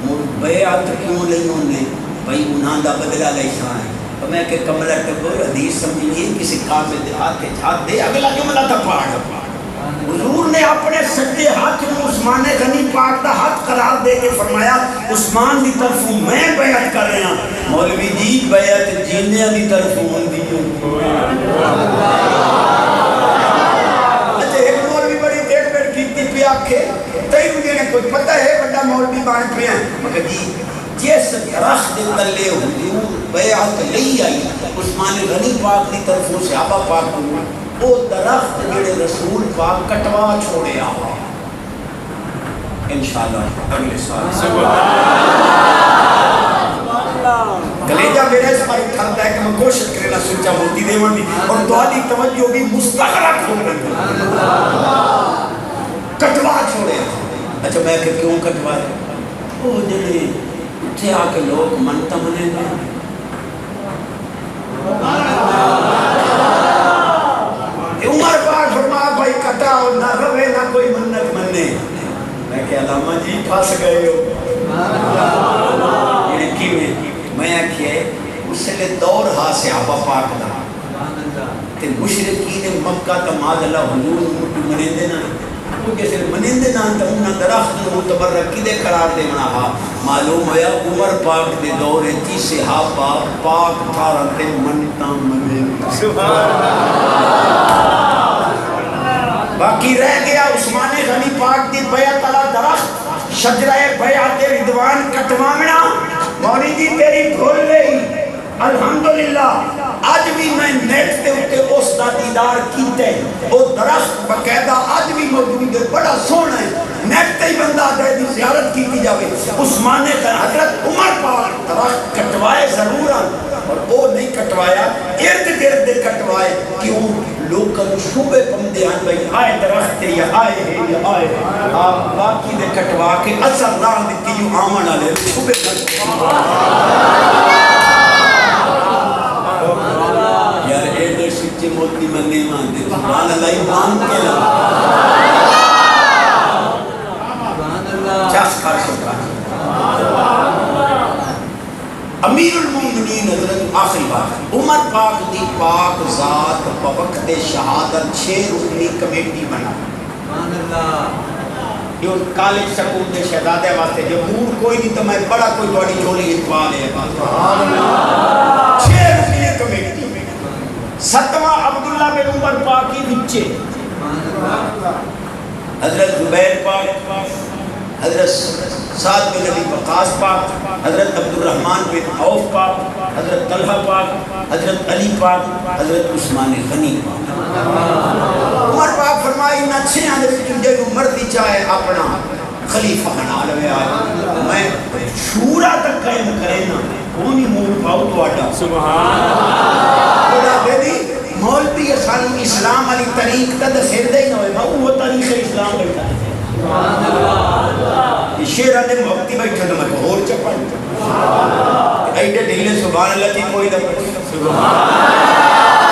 مر بیعت کیوں لئی انہوں نے بھائی انہاں دا بدلہ لئی سائیں تو میں کہ کملہ ٹکور حدیث سمجھئے کسی قابل دے ہاتھ کے چھات دے اگلا جملہ تھا پاڑ حضور نے اپنے سجدے ہاتھ میں عثمان غنی پاک دا ہاتھ قرار دے کے فرمایا عثمان دی طرف میں بیعت کر رہے ہیں مولوی جی بیعت جینے دی طرف ہوں دی تئی مجھے نے کوئی پتہ ہے بڑا مولوی بان پہ ہیں مگر جی جیس درخت تلے حضور بیعت لئی آئی عثمان غنی پاک دی طرفوں سے صحابہ پاک کو وہ درخت جڑے رسول پاک کٹوا چھوڑے آوا انشاءاللہ اگلے سال کلیجہ میرے اس پر اتھرتا ہے کہ میں کوشش کرنا سوچا ہوتی دے دی اور دعالی توجہ بھی مستغرق ہو گئی کٹوا چھوڑے اچھا میں کہ کیوں کٹوا ہے وہ جنہیں اٹھے آکے لوگ منتا منے گا عمر پاک فرما بھائی کٹا اور نہ روے نہ کوئی منت مننے میں کہ علامہ جی پھاس گئے ہو یہ کی میں کہے اس سے دور ہاں سے آبا پاک دا کہ مشرقین مکہ تماد اللہ حضور منے دینا وہ جیسے منندے نان تمنا درخت متبرک کی دے قرار دے منا ہا معلوم ہویا عمر پاک دے دورے تی صحابہ پاک تھارا تے منتا منے باقی رہ گیا عثمان غنی پاک دی بیعت علی درخت شجرہ بیعت رضوان کٹوامنا مولی جی تیری بھول گئی الحمدللہ آج بھی میں نیٹ تے اٹھے اس دا دیدار کیتے وہ درخت باقاعدہ آج بھی موجود ہے بڑا سونا ہے نیٹ تے ہی بندہ دے دی زیارت کی جاوے عثمان حضرت عمر پاک درخت کٹوائے ضرور اور وہ نہیں کٹوایا ارد گرد دے کٹوائے کیوں لوگ کا شبے پمدے ہیں بھائی آئے درخت تے یا آئے ہیں یا آئے ہیں آپ باقی دے کٹوا کے اثر نہ دیتی جو آمن آلے شبے یار ایڈر سچے موتی مننے ماندے سبحان اللہ ایمان کے لئے چاس کھار سکتا امیر المومنین حضرت آخری بات عمر پاک دی پاک ذات وقت شہادت 6 رکنی کمیٹی بنا جو کالج سکول دے شہزادے واسطے جو مور کوئی نہیں تو میں بڑا کوئی بڑی جولی اتوال ہے 6 رکنی کمیٹی 7واں عبداللہ بن عمر پاک کی بچے حضرت زبیر پاک حضرت سعد بن علی وقاص پاک حضرت عبد الرحمن بن عوف پاک حضرت طلحہ پاک حضرت علی پاک حضرت عثمان غنی پاک عمر پاک فرمائی نہ چھے آنے سے جو مرضی چاہے اپنا خلیفہ بنا لوے آئے میں شورا تک قائم کرے نا کونی مول پاؤ تو آٹا خدا دے دی مولوی اسلام اسلام علی طریق تا دسیر دے ہی نہ ہوئے وہ تاریخ اسلام بیٹھا ہے یہ شیرہ نے موقتی بیٹھا تو میں اور چپا ایڈے ڈھیلے سبحان اللہ جی کوئی دفع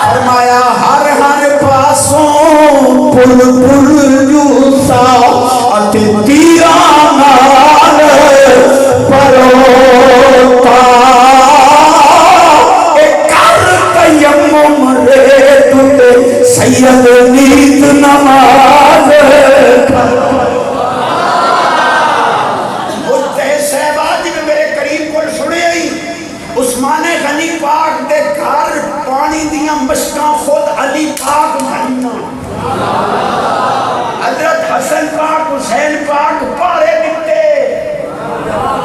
فرمایا ہر ہر پاسوں پل پل جوسا اتے تیرانا پروتا ایک کر تیمم رے تُتے سید نیت نماز عثمان غنی پاک دے گھر پانی دیاں مشکاں خود علی پاک بھائینا حضرت حسن پاک حسین پاک پارے دیتے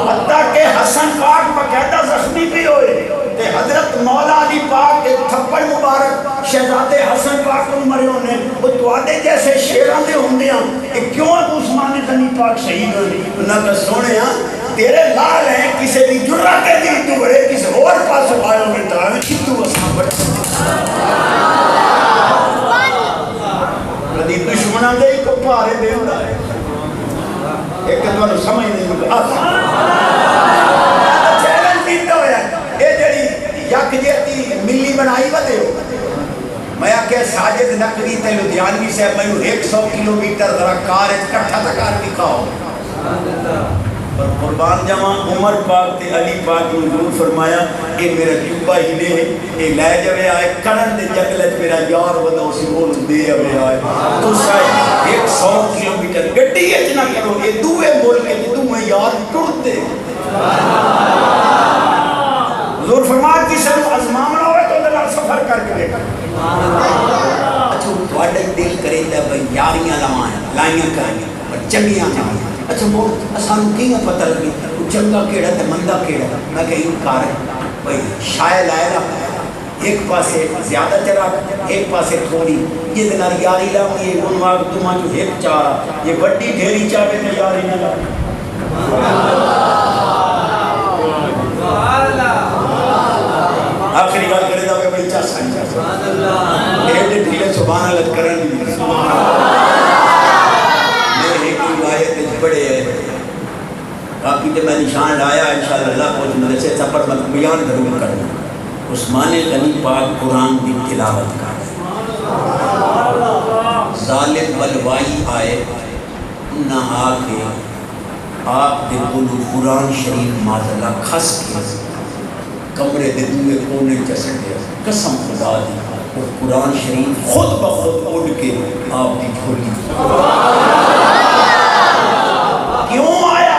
حتیٰ کہ حسن پاک بقیدہ زخمی بھی ہوئے تے حضرت مولا علی پاک ایک تھپڑ مبارک شہزادے حسن پاک کو مرے ہونے وہ توادے جیسے شیران دے ہوندے ہیں کہ کیوں اب عثمان غنی پاک شہید ہوئے انہاں کا سونے تیرے لال ہیں کسی بھی جرہ کے دل تو بڑے کسی اور پاس آئے ہوئے تاہمیں چھتو اساں بڑے کدی دشمنہ دے کو پارے دے ہوتا ہے ایک دوارو سمجھ نہیں مجھے چیلنج دیتا ہویا اے جڑی یک جیتی ملی بنائی بدے ہو میں کہ ساجد نقوی تے لدھیانوی سے میں 100 کلومیٹر ذرا کار کٹھا تکار دکھاؤ اور قربان جمع عمر پاک تے علی پاک نے حضور فرمایا اے میرا جوبہ ہی لے اے لے جوے آئے کرن دے جنگلت میرا یار ودو سی بول دے اوے آئے تو سائے 100 کلومیٹر گڈی اتنا کرو اے دوے بول کے دو میں یار ٹوٹ دے حضور فرمایا کسی نے ازمامنا ہوئے تو دلال سفر کر کے اچھا تھوڑے دل کرے دا بھئی یاریاں لائیاں کرائیاں اور چنگیاں جائیں اچھا بہت اسانو کیوں پتہ لگی چنگا کیڑا تے مندہ کیڑا میں کہ انکار ہے بھئی شائع لائے رہا ایک پاسے زیادہ چرا ایک پاسے تھوڑی یہ دنار یاری لاؤں یہ گنواغ تمہاں جو ایک چارا یہ بڑی ڈھیری چاہے تے یاری نہ لاؤں آخری گال کرے دا بھئی چاہ سانی ایڈے ڈھیلے سبحان اللہ کرن دی میرے ایک روایت بڑے ہے باقی تے میں نشان لایا انشاءاللہ اللہ کو مدرسے سفر میں بیان ضرور کرنا عثمان غنی پاک قرآن دی تلاوت کا ظالم والوائی آئے نہ آکے آپ دے بولو قرآن شریف مازلہ کھس کے کمرے دے دوے کونے چسٹ دے قسم خدا دی اور قرآن شریف خود بخود اڑ کے آپ دی جھولی کیوں آیا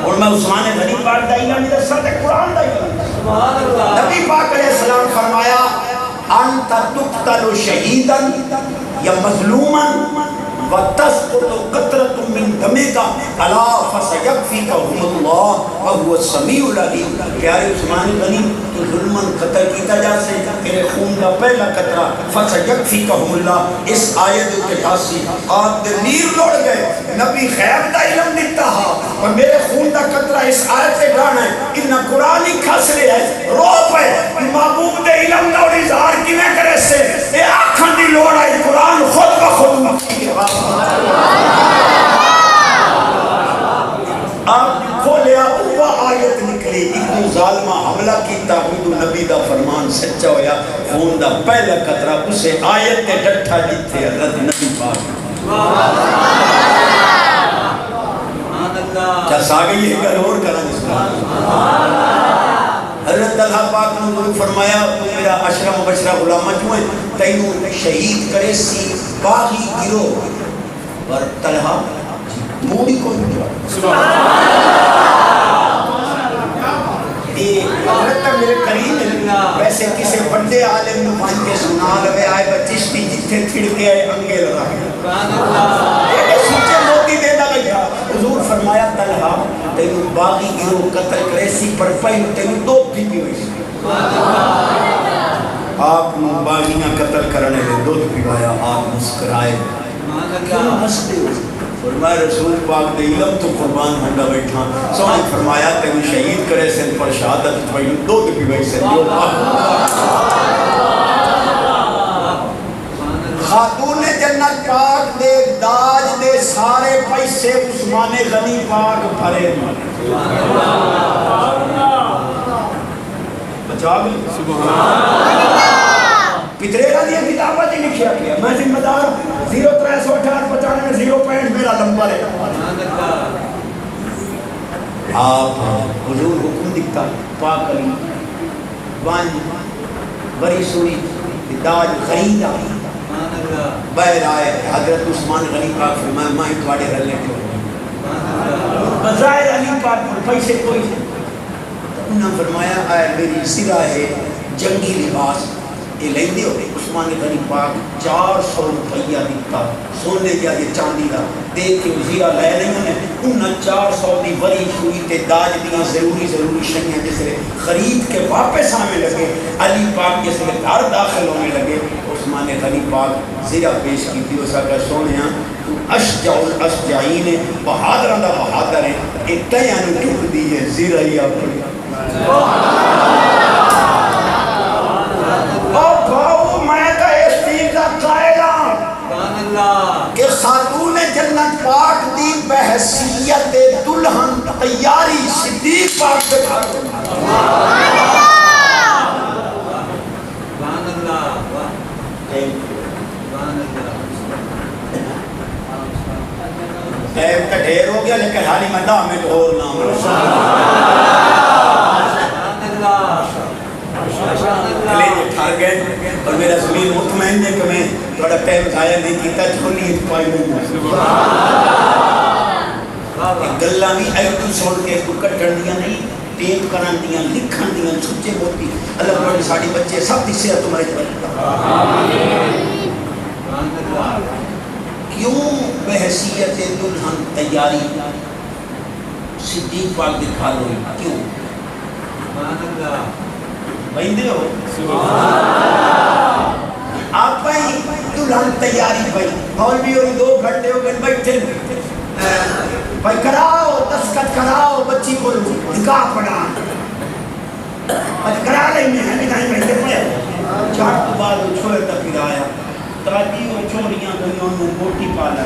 اور میں عثمان غنی پاک دا علم ادھر سر تے قرآن دا علم نبی پاک علیہ السلام فرمایا انت تقتل شہیدا یا مظلوما وتسقط قطرة من دمك الا فسيكفيكهم الله وهو السميع العليم پیارے عثمان غنی تو ظلماً قتل کیتا جا سے تیرے خون کا پہلا قطرہ فسيكفيكهم الله اس آیت کے پاسی آپ دے نیر لوڑ گئے نبی خیب دا علم دیتا ہا اور میرے خون دا قطرہ اس آیت سے ڈانا ہے انہا قرآن ہی کھس لے ہے روپ ہے محبوب دے علم دا اور اظہار کی میں کرے سے اے آنکھن دی لوڑ ہے قرآن خود بخود مقصد آپ کھولیا وہ آیت نکلی ابن ظالمہ حملہ کی تاہید نبی دا فرمان سچا ہویا خون دا پہلا قطرہ اسے آیت تے ڈٹھا جیتے حضرت نبی پاک کیا ساگئی ہے گھر اور کرنا جس کا حضرت طلحہ پاک نے فرمایا تو میرا عشرہ مبشرہ غلامہ جو ہے تینوں شہید کرے سی باغی گرو اور طلحہ موڑی کو حضرت میرے قریب ویسے کسے بڑے عالم نمان کے سنا لگے آئے بچیش بھی جتھے پھڑ کے آئے انگے لگا گیا سوچے موتی دینا لگا حضور فرمایا طلحہ تینوں باغی گرو قتل کرے سی پر پہنو تینوں دو بھی بھی ہوئی سی آپ باغیاں قتل کرنے لے دو بھی آیا آپ مسکرائے کیوں ہستے ہو فرمایا رسول پاک دے علم تو قربان ہونڈا بیٹھا سوانی فرمایا تینوں شہید کرے سن پر شہادت پہنو دو بھی ہوئی سن دو خاتون جنت پاک دے داج دے سارے پیسے عثمان غنی پاک بھرے بچا گئی پتریرہ دیا کتابہ جی لکھیا کیا میں ذمہ دار 0368 0.95 میرا نمبر ہے آپ حضور حکم دکھتا پاک علی وان بری سوری داج خریدا بہر آئے حضرت عثمان غنی پاک فرمائے ماں تواڑے رلے چھوڑ بظاہر علی پاک پر پیسے کوئی انہوں نے فرمایا آئے میری سرہ ہے جنگی لباس یہ لیندے ہوئے عثمان غنی پاک 400 روپیہ دیتا سونے دیا یہ چاندی دا دیکھ کے وزیرہ لے نہیں ہیں انہاں 400 دی وری شوئی تے داج دیاں ضروری شنیاں جسے خرید کے واپس آنے لگے علی پاک جسے گھر داخل ہونے لگے عثمان غنی پاک زیرہ پیش کی تھی اس کا سونے تو اشجع الاشجعین بہادرہ دا بہادر ہے ایک تیانو ٹھوک دیئے زیرہ ہی اپنی اور بھاؤ میں کا اس چیز کا قائلہ کہ خاتون جنت پاک دی بحثیت دلہن تیاری صدیق پاک سے کھاتے ایب کا ڈھیر ہو گیا لیکن حالی مدہ میں دھور نام کلیجے ٹھار گئے اور میرا زمین مطمئن ہے کہ میں تھوڑا ٹائم ضائع نہیں کیتا چھولی ایک پائی میں گلہ بھی ایتو سوڑ کے اس کو کٹن دیا نہیں ٹیپ کرن دیا لکھن دیا چھچے ہوتی اللہ بڑی ساڑی بچے سب دی صحت تمہارے کیوں بحثیت دلہن تیاری صدیق پاک دکھا لوئی کیوں بہندے ہو آپ پہی دلہن تیاری پہی مولوی اور 2 گھنٹے ہو گئے بیٹھے بھائی کراؤ دستخط کراؤ بچی کو نکاح پڑھا کرا لیں گے نہیں بیٹھے پڑے چاٹ تو بعد وہ چھوڑے تک پھر آیا دادی اور چھوڑیاں دنیا میں موٹی پالا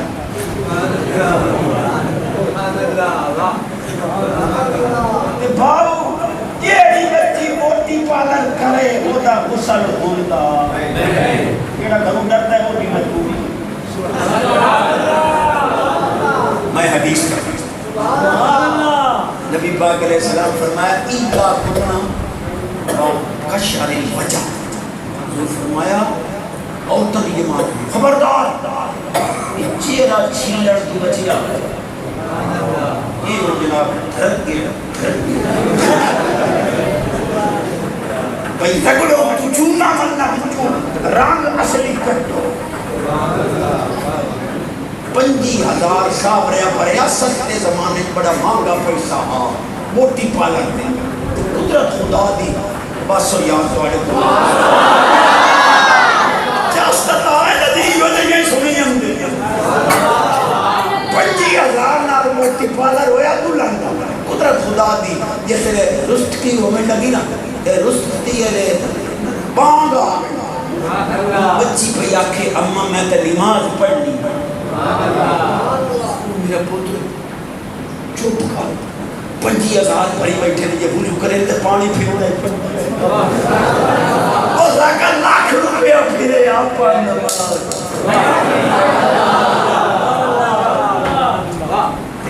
بھاؤ یہ بچی موٹی پالن کرے وہ دا غسل ہوندہ کیڑا گھروں ڈرتا ہے وہ بھی مجبوری میں حدیث کرتا ہوں نبی پاک علیہ السلام فرمایا ایدہ کتنا کشر الوجہ حضور فرمایا عورتن یہ مات خبردار یہ چیرہ چھیلر کی بچی آ یہ وہ جناب دھرک گیا بھئی رگڑو چونا ملنا پچھو رنگ اصلی کٹو 50,000 سابریا بریا سستے زمانے بڑا مانگا پیسہ ہاں موٹی پالن میں قدرت خدا دی بس و یاد دوارے کو جاستت آئے ندی جو دے سنی ہم دے 50,000 نال موٹی پالن ہویا دلہن دا قدرت خدا دی جیسے رست کی ہمیں لگی نا رست دی ہے بانگا بچی پہ آکھے اممہ میں تے نماز پڑھنی میرا پوتر چوپ کھا 50,000 پڑھی بیٹھے نے یہ وضو کرے تے پانی پھر رہے اور راکہ لاکھ روپیہ پھرے آپ پر نماز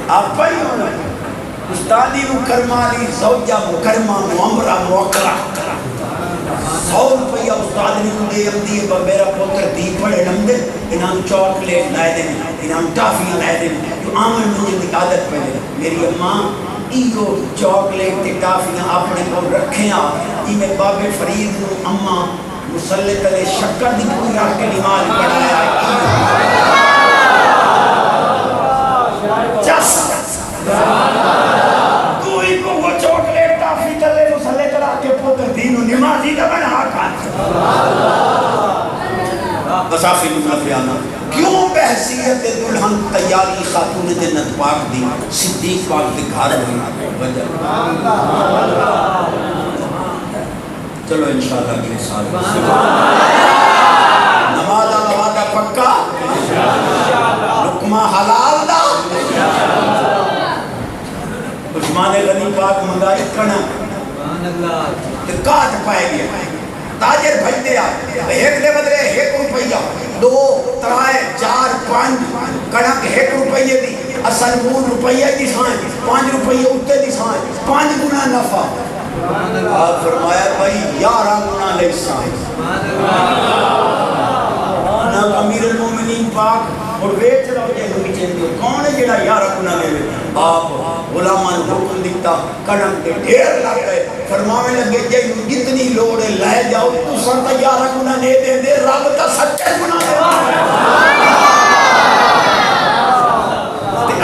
آپ پر ہی ہونا استادی مکرمالی زوجہ مکرمہ معمرہ موقرہ 100 روپیہ استاد نے دے امدی میرا پوتر دی پڑے نمدے انہاں چاکلیٹ لائے دیں انہاں ٹافیاں لائے دیں جو آمن مجھے دی عادت پہلے میری اماں ایگو چاکلیٹ تے ٹافیاں اپنے کو رکھیں آ میں باب فرید نو اماں مسلح تلے شکر دی پوری رکھ کے نماز پڑھایا جس کوئی کو وہ چاکلیٹ ٹافی تلے مسلح تلے کے پوتر دینو نمازی کا بنا مسافر منافیانا کیوں بحثیت دلہن تیاری خاتون جنت پاک دی صدیق پاک دی گھر ہوئی وجہ چلو انشاءاللہ اگلے سال نمازہ نوازہ پکا لقمہ حلال دا عثمان غنی پاک منگائی کنا کاٹ پائے گیا تاجر بھج دیا ایک دے بدلے 1 روپیہ 2 3 4 5 کڑک 1 روپیہ دی اصل 2 روپیہ دی سائیں 5 روپیہ اٹھتے دی سائیں 5 گنا نفع آپ فرمایا بھائی 11 گنا لے سائیں نا امیر المومنین پاک اور بیچ رہا جے ہوئی چاہتے کون ہے جڑا 11 گنا لے آپ غلامان حکم دیتا کڑک دے ڈھیر لگ گئے فرماوے لگے جے جتنی لوڑ ہے لے جاؤ تو سنتا 11 گنا لے دے دے رب تا سچے گنا دے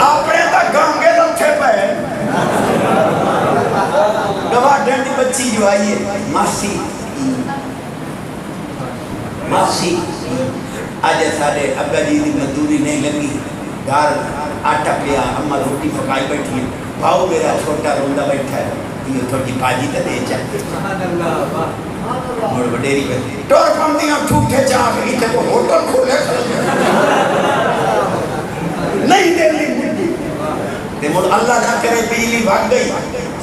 اپنے تا گانگے لکھے پہ گواہ ڈنڈی بچی جو آئی ہے ماسی پوری نہیں لگی گھر آٹا پیا اما روٹی پکائی بیٹھی ہے بھاؤ میرا چھوٹا روندا بیٹھا ہے یہ تھوڑی بھاجی تو دے چاہتے مڑ وڈیری بیٹھی ٹور پاندیاں ٹھوٹے چاہ گئی تے وہ ہوٹل کھولے نہیں دے لی تے مڑ اللہ نہ کرے بجلی بھاگ گئی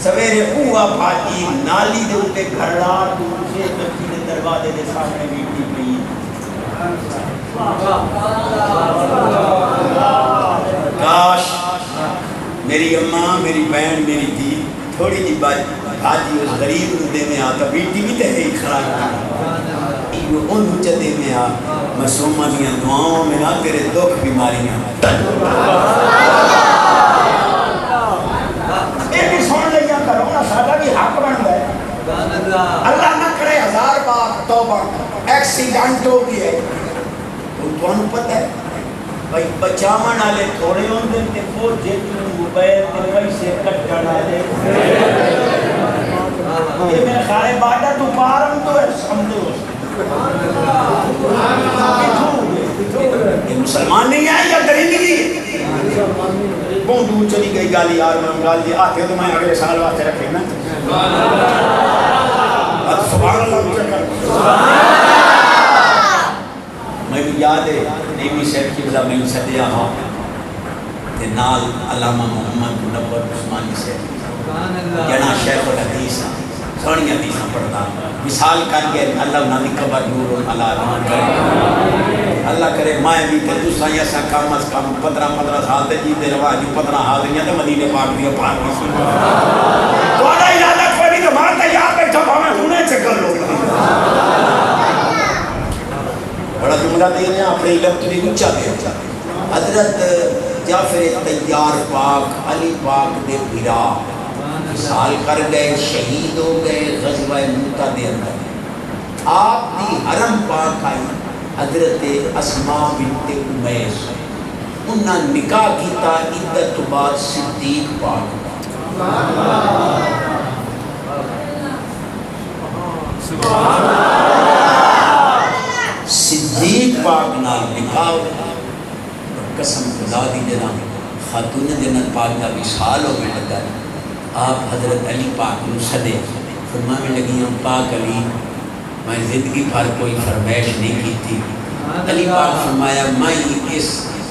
سویرے اوہ بھاجی نالی دے اوتے گھڑا دوسرے بچی نے دروازے دے سامنے بیٹھی پئی کاش میری اماں میری بہن میری دھی تھوڑی جی بھاجی اس غریب کو دے میں آتا بیٹی بھی تے ہی خراب ان چدے میں آ مسومہ دیاں دعاؤں میں نہ تیرے دکھ بیماریاں یہ بھی سن لیا کرو نا سادہ بھی حق بن گئے اللہ نہ کرے 1000 بار توبہ ایکسیڈنٹ ہو گیا تو انہوں پتہ ہے بھائی بچاون والے تھوڑے ہوندے تے وہ جتنے موبائل تے پیسے کٹن والے یہ میرے خیال باڈا تو پار ہم تو سمجھو یہ مسلمان نہیں ہے یا درندگی بہت دور چلی گئی گالی یار میں گال دی آتے تو میں اگلے سال واسطے رکھے نا سبحان اللہ مجھے کر میں بھی یاد ہے نیمی صاحب کی بلا میں صدیہ ہاں تے نال علامہ محمد منور عثمانی صاحب جنا شیخ الحدیث سونی حدیث پڑھتا مثال کر کے اللہ انہاں دی قبر نور علی رحمان کرے اللہ کرے میں بھی تے تساں ایسا کم از کم 15 سال تے جی دے روا جو 15 حاضریاں تے مدینے پاک دی پاک تہاڈا ارادہ کوئی نہیں تو ماں تیار بیٹھا بھاویں ہنے چکر لو بڑا جملہ دے رہے ہیں اپنے علم تو بھی اونچا دے حضرت جعفر طیار پاک علی پاک دے بھرا مثال کر گئے شہید ہو گئے غزوہ موتا دے اندر آپ دی حرم پاک آئی حضرت اسماء بنت امیس انہاں نکاح کیتا عدت تو بعد صدیق پاک صدیق پاک نال نکاح قسم خدا دی جناب خاتون جنت پاک کا وصال ہو گئے لگا آپ حضرت علی پاک کو صدے فرمانے لگی ہوں پاک علی میں زندگی بھر کوئی فرمائش نہیں کی تھی علی پاک فرمایا میں اس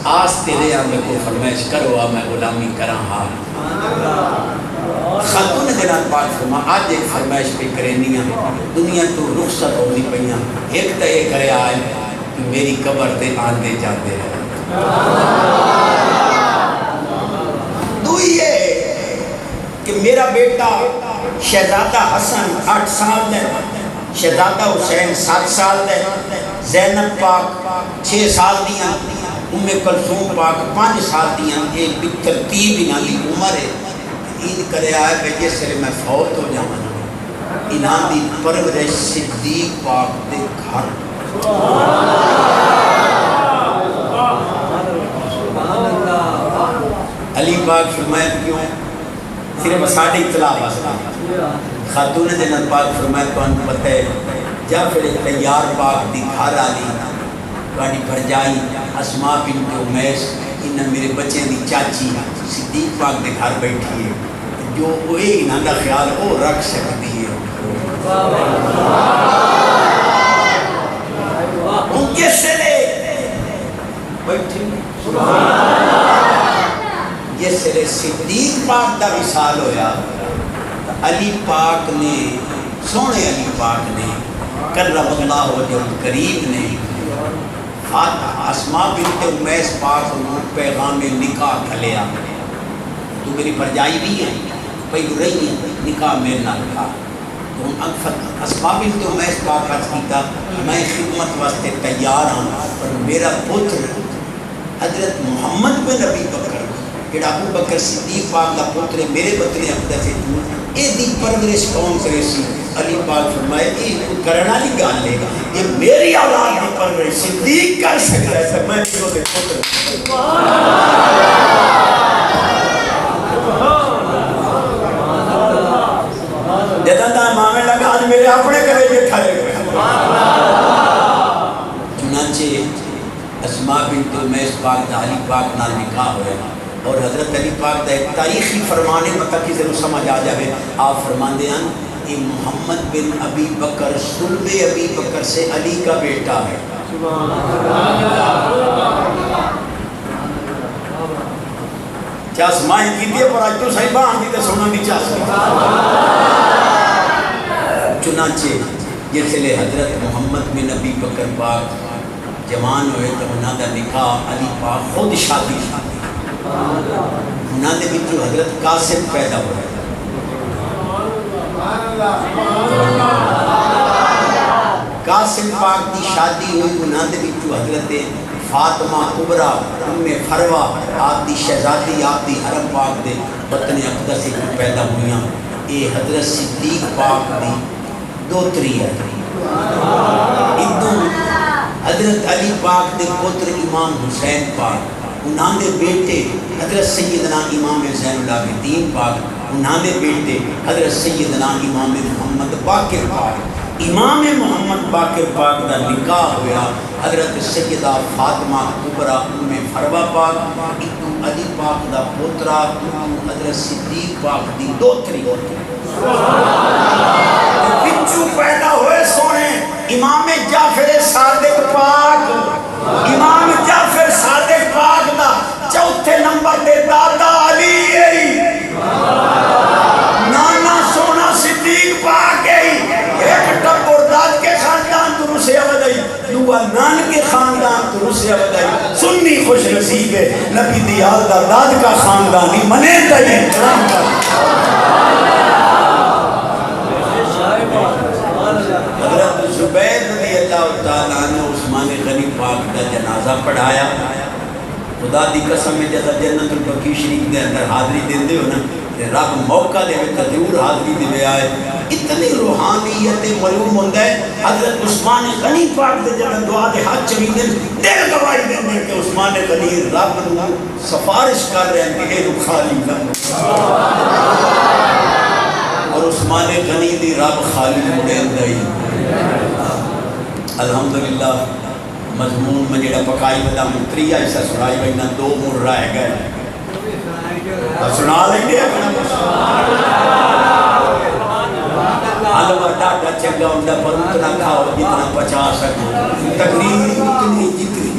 آس تیرے میں کوئی فرمائش کرو میں غلامی کراں ہاں خاتون جنت پاک فرما آج ایک فرمائش پہ کرینی ہیں دنیا تو رخصت ہوتی پہیاں ایک تا یہ کرے آئے کہ میری قبر تے آندے جاندے رہے دو یہ کہ میرا بیٹا شہزادہ حسن 8 سال دے شہزادہ حسین 7 سال دے زینب پاک 6 سال دیاں کلثوم پاک 5 سال دیاں ایک ترتیب انہاں دی عمر ہے عید کرے آئے کہ جس سے میں فوت ہو جاؤں انہاں دی پرورش صدیق پاک دے گھر علی پاک فرمائے کیوں صرف ساڑھے اطلاع واسطہ خاتون جنت پاک فرمائے تو انہوں پتہ ہے جعفر طیار پاک دی گھر آلی واڑی بھرجائی اسماء بنت امیس انہاں میرے بچے دی چاچی صدیق پاک دے گھر بیٹھی ہے جو وہی انہاں دا خیال وہ رکھ سکتی ہے ان کے سرے بیٹھی یہ سرے صدیق پاک دا وصال ہویا علی پاک نے سونے علی پاک نے کرم اللہ وجہ الکریم نے اسماء بنت امیس پاک کو پیغام نکاح کھلیا تو میری پرجائی بھی ہے پہلو رہی ہے نکاح میرے نال تھا تو اسماء بنت امیس پاک عرض کیتا میں خدمت واسطے تیار ہوں پر میرا پتر حضرت محمد بن ابی بکر کہ ابو بکر صدیق پاک کا پتر میرے بطنے اپنے سے دور یہ دی پرورش کون کرے سی علی پاک فرمائے یہ کرنا نہیں گال لے گا یہ میری اولاد دی پرورش صدیق کر سکتا ہے میں بھی دے پتر جدہ دا مامے لگا آج میرے اپنے کرے یہ کھلے گئے چنانچہ اسماء اسماء بنت امیس پاک دا علی پاک نال نکاح ہوئے اور حضرت علی پاک دا ایک تاریخی فرمانے مطلب کسی کو سمجھ آ جائے آپ فرماندے ہیں کہ محمد بن ابی بکر صلب ابی بکر سے علی کا بیٹا ہے. چاس مائیں کی دیئے پر آج تو صحیبہ آن دیتے سونا بھی چاس کی. چنانچہ جیسے لے حضرت محمد بن ابی بکر پاک جوان ہوئے تو انہاں دا نکاح علی پاک خود شادی انہاں دے بھی حضرت قاسم پیدا ہوئے. قاسم پاک دی شادی ہوئی انہاں دے بھی حضرت فاطمہ کبرا ام فروا آپ دی شہزادی آپ دی حرم پاک دے وطن اقدس سے پیدا ہوئیاں. اے حضرت صدیق پاک دی دوتری ہے. ادھو حضرت علی پاک دے پتر امام حسین پاک انہاں دے بیٹے حضرت سیدنا امام زین العابدین پاک انہاں دے بیٹے حضرت سیدنا امام محمد باقر پاک. امام محمد باقر پاک دا نکاح ہوا حضرت سیدہ فاطمہ کبرا ام فروا پاک ادھو علی پاک دا پوترا حضرت صدیق پاک دی دوتری بچو پیدا ہوئے سونے امام جعفر صادق پاک. امام جعفر صادق پاک دا چوتھے نمبر دے دادا علی ہے. نانا سونا صدیق پاک ہے. ایک ٹبر داد کے خاندان درست ابدائی دعا نان کے خاندان درست ابدائی. سنی خوش نصیب ہے نبی دیال دا داد کا خاندانی منے دائی احترام کا. حضرت زبیر رضی اللہ تعالیٰ عنہ عثمان غنی پاک کا جنازہ پڑھایا. خدا دی قسم میں جیسا جنت البقیع شریف دے اندر حاضری دین دے ہو نا رب موقع دے میں ضرور حاضری دے آئے. اتنی روحانیت معلوم ہوتا ہے. حضرت عثمان غنی پاک دے جب دعا دے ہاتھ چوی دے دل گواہی دے کہ عثمان غنی رب نو سفارش کر رہے ہیں کہ اے رو خالی کر اور عثمان غنی دی رب خالی مڑے دائی. الحمدللہ مضمون میں جڑا پکائی بدا متریہ ایسا سنائی بہنا دو مر رہ گئے سنا لیں گے حلوہ ڈاٹا چنگا ہوندہ پر اتنا کھاؤ جتنا پچا سکو تقریر اتنی جتنی